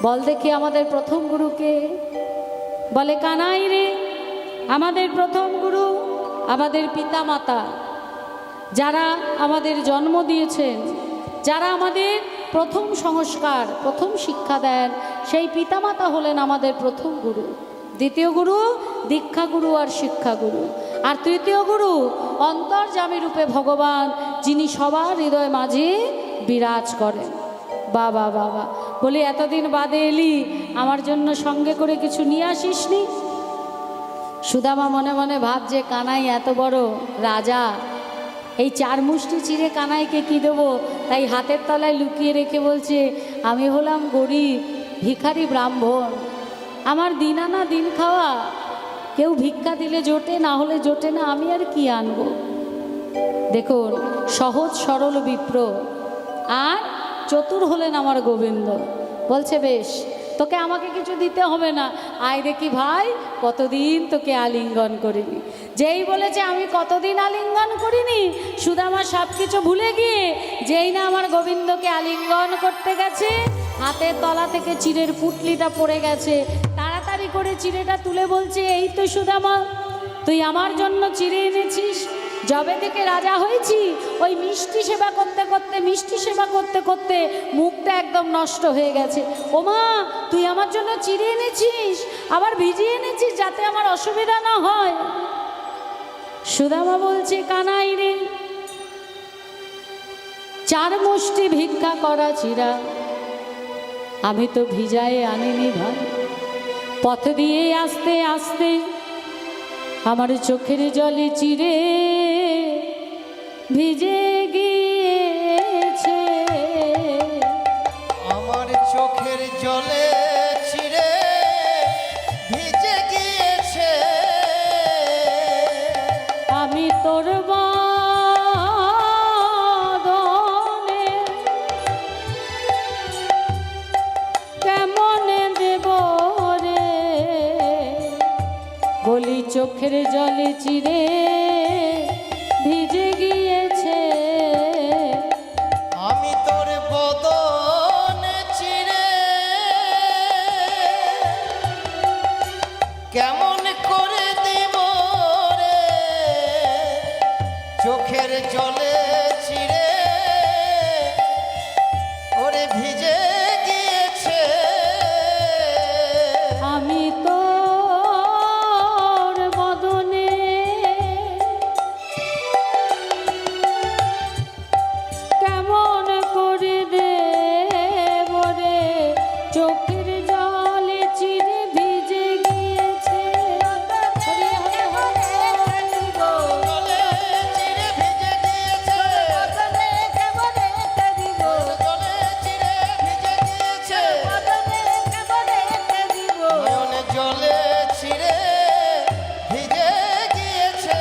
বল দেখি আমাদের প্রথম গুরুকে। বলে, কানাই রে, আমাদের প্রথম গুরু আমাদের পিতা মাতা, যারা আমাদের জন্ম দিয়েছেন, যারা আমাদের প্রথম সংস্কার, প্রথম শিক্ষা দেন, সেই পিতামাতা হলেন আমাদের প্রথম গুরু। দ্বিতীয় গুরু দীক্ষাগুরু আর শিক্ষাগুরু, আর তৃতীয় গুরু অন্তর্যামী রূপে ভগবান, যিনি সবার হৃদয় মাঝে বিরাজ করেন। বাবা বাবা, বলি এতদিন বাদে এলি, আমার জন্য সঙ্গে করে কিছু নিয়ে আসিসনি? সুদামা মনে মনে ভাবছে, কানাই এত বড় রাজা, এই চার মুষ্টি চিড়ে কানাইকে কি দেবো? তাই হাতের তলায় লুকিয়ে রেখে বলছে, আমি হলাম গরিব ভিখারি ব্রাহ্মণ, আমার দিন আনা দিন খাওয়া, কেউ ভিক্ষা দিলে জোটে, না হলে জোটে না, আমি আর কি আনবো? দেখুন, সহজ সরল বিপ্র আর চতুর হলেন আমার গোবিন্দ। বলছে, বেশ, তোকে আমাকে কিছু দিতে হবে না, আয় দেখি ভাই কতদিন তোকে আলিঙ্গন করিনি। যেই বলেছে আমি কতদিন আলিঙ্গন করিনি, সুদামা সব কিছু ভুলে গিয়ে যেই না আমার গোবিন্দকে আলিঙ্গন করতে গেছে, হাতের তলা থেকে চিড়ের পুটলিটা পড়ে গেছে, তাড়াতাড়ি করে চিড়েটা তুলে বলছে, এই তো সুদামা, তুই আমার জন্য চিড়ে এনেছিস। যবে থেকে রাজা হয়েছি, ওই মিষ্টি সেবা করতে করতে, মিষ্টি সেবা করতে করতে মুখটা একদম নষ্ট হয়ে গেছে। ওমা, তুই আমার জন্য চিড়ে এনেছিস, আবার ভিজিয়ে এনেছিস, যাতে আমার অসুবিধা না হয়। সুদামা বলছে, কানাই রে, চার মুষ্টি ভিক্ষা করা চিড়া আমি তো ভিজায়ে আনিনি ভাই, পথ দিয়ে আস্তে আস্তে আমার চোখের জলে চিড়ে ভিজে গিয়েছে। আমার চোখের জলে চিড়ে ভিজে গিয়েছে, আমি তোর বদনে কেমন দেব রে, বলি চোখের জলে চিড়ে ভিজে গিয়েছে। আমি তোর বদনে চিড়ে কেমন করে দিব রে, চোখের জলে চিড়ে ওরে ভিজে গিয়েছে। আমি তোর বদনে কেমন করে দেব রে, চোখের জলে চিড়ে ভিজে গিয়েছে। জলে চিড়ে ভিজে গিয়েছে, জলে চিড়ে ভিজে গিয়েছে, নয়নে জলে চিড়ে ভিজে গিয়েছে।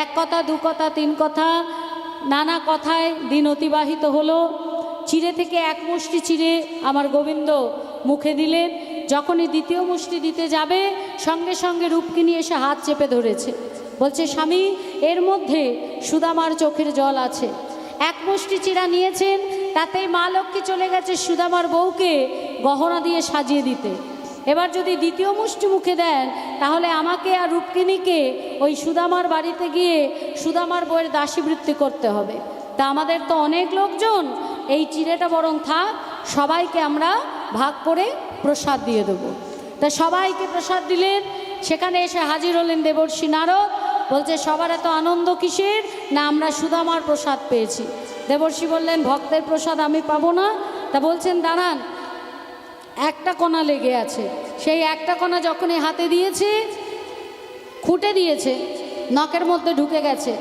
এক কথা, দু কথা, তিন কথা, নানা কথায় দিন অতিবাহিত হলো। চিড়ে থেকে এক মুষ্টি চিড়ে আমার গোবিন্দ মুখে দিলেন। যখনই দ্বিতীয় মুষ্টি দিতে যাবে, সঙ্গে সঙ্গে রূপকিনী এসে হাত চেপে ধরেছে, বলছে, স্বামী, এর মধ্যে সুদামার চোখের জল আছে। এক মুষ্টি চিড়া নিয়েছেন, তাতেই মা লক্ষ্মী চলে গেছে সুদামার বউকে গহনা দিয়ে সাজিয়ে দিতে। এবার যদি দ্বিতীয় মুষ্টি মুখে দেন, তাহলে আমাকে আর রূপকিনীকে ওই সুদামার বাড়িতে গিয়ে সুদামার বউয়ের দাসীবৃত্তি করতে হবে। তা আমাদের তো অনেক লোকজন, এই চিড়েটা বরং থাক, সবাইকে আমরা ভাগ করে প্রসাদ দিয়ে দেবো। তা সবাইকে প্রসাদ দিলেন। সেখানে এসে হাজির হলেন দেবর্ষি নারদ। বলছে, সবার এত আনন্দ কিসের? না, আমরা সুদামার প্রসাদ পেয়েছি। দেবর্ষি বললেন, ভক্তের প্রসাদ আমি পাবো না, তা বলছেন দাঁড়ান, একটা কণা লেগে আছে। সেই একটা কণা যখনই হাতে দিয়েছে, খুঁটে দিয়েছে, নখের মধ্যে ঢুকে গেছে।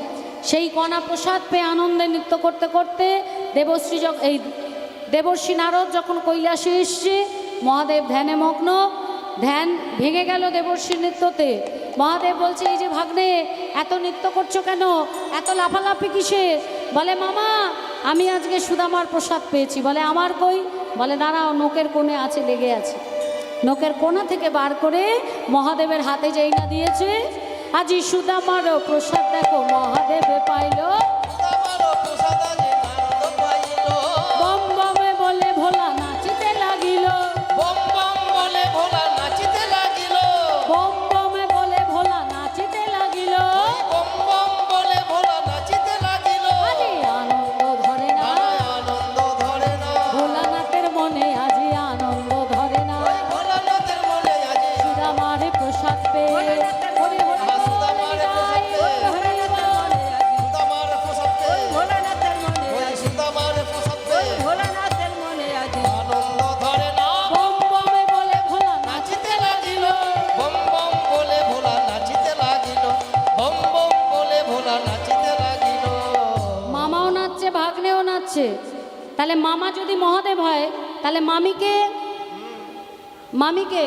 সেই কণা প্রসাদ পেয়ে আনন্দে নৃত্য করতে করতে দেবর্ষি নারদ যখন কৈলাসে এসছে, মহাদেব ধ্যানে মগ্ন, ধ্যান ভেঙে গেল দেবর্ষির নৃত্যতে। মহাদেব বলছে, এই যে ভাগ্নে এত নৃত্য করছো কেন, এত লাফালাফি কিসে? বলে মামা আমি আজকে সুদামার প্রসাদ পেয়েছি। বলে আমার কই? বলে দাঁড়াও, নোকের কোণে আছে, লেগে আছে। নোকের কোণা থেকে বার করে মহাদেবের হাতে যেই না দিয়েছে, আজি সুদামারও প্রসাদ দেখো মহাদেব পাইল। সুদামারও প্রসাদ আজি নারদ পাইল। বম বমে বলে ভোলা নাচিতে লাগিল। বম বম বলে ভোলা নাচিতে লাগিল। বম বমে বলে ভোলা নাচিতে লাগিল। বম বম বলে ভোলা নাচিতে লাগিল। আজি আনন্দ ধরে না, আনন্দ ধরে না, ভোলানাথের মনে আজি আনন্দ ধরে না। ভোলানাথের মনে আজি সুদামার প্রসাদ পেয়ে হরি হরি সুদামার প্রসাদ পেয়ে, হরি বল। সুদামার প্রসাদ পেয়ে, ওই সুদামার প্রসাদ পেয়ে আনন্দ ধরে না, বম বমে বলে ভোলা নাচিতে লাগিল। বম বম বলে ভোলা নাচিতে লাগিল। বম বম বলে ভোলা নাচিতে লাগিল। মামাও নাচছে, ভাগ্নেও নাচছে। তাহলে মামা যদি মহাদেব হয়, তাহলে মামিকে মামিকে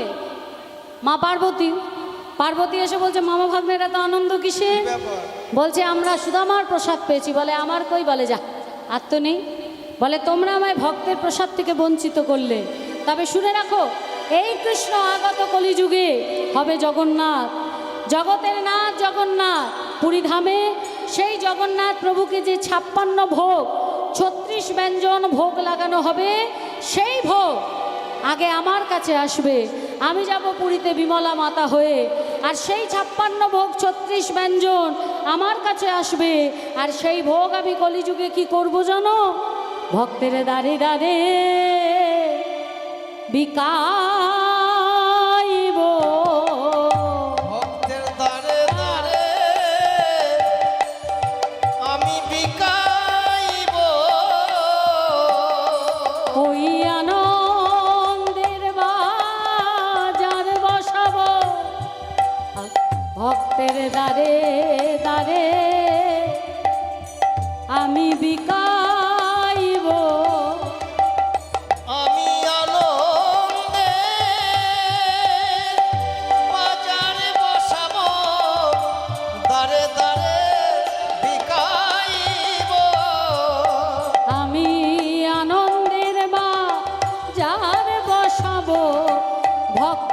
মা পার্বতী। পার্বতী এসে বলছে, মামা ভাগ্নের এত আনন্দ কিসে? ব্যাপার বলছে আমরা সুদামার প্রসাদ পেয়েছি। বলে আমার কই? বলে যা, আর তো নেই। বলে তোমরা আমায় ভক্তের প্রসাদ থেকে বঞ্চিত করলে। তবে শুনে রাখো, এই কৃষ্ণ আগত কলিযুগে হবে জগন্নাথ, জগতের নাথ জগন্নাথ। পুরীধামে সেই জগন্নাথ প্রভুকে যে 56 ভোগ 36 ব্যঞ্জন ভোগ লাগানো হবে, সেই ভোগ আগে আমার কাছে আসবে। আমি যাব পুরীতে বিমলা মাতা হয়ে, আর সেই 56 ভোগ 36 ব্যঞ্জন আমার কাছে আসবে। আর সেই ভোগ আমি কলিযুগে কি করব জানো? ভক্তের দ্বারে দ্বারে বিকাইব। ভক্তের দ্বারে দ্বারে আমি বিকাইব। ওই আনন্দের বাজার বসাব, ভক্তের দ্বারে দ্বারে আমি বিকাইব। আমি আনন্দে বাজারে বসাবো, দ্বারে দ্বারে বিকাইব। আমি আনন্দের বাজার বসাব, ভক্ত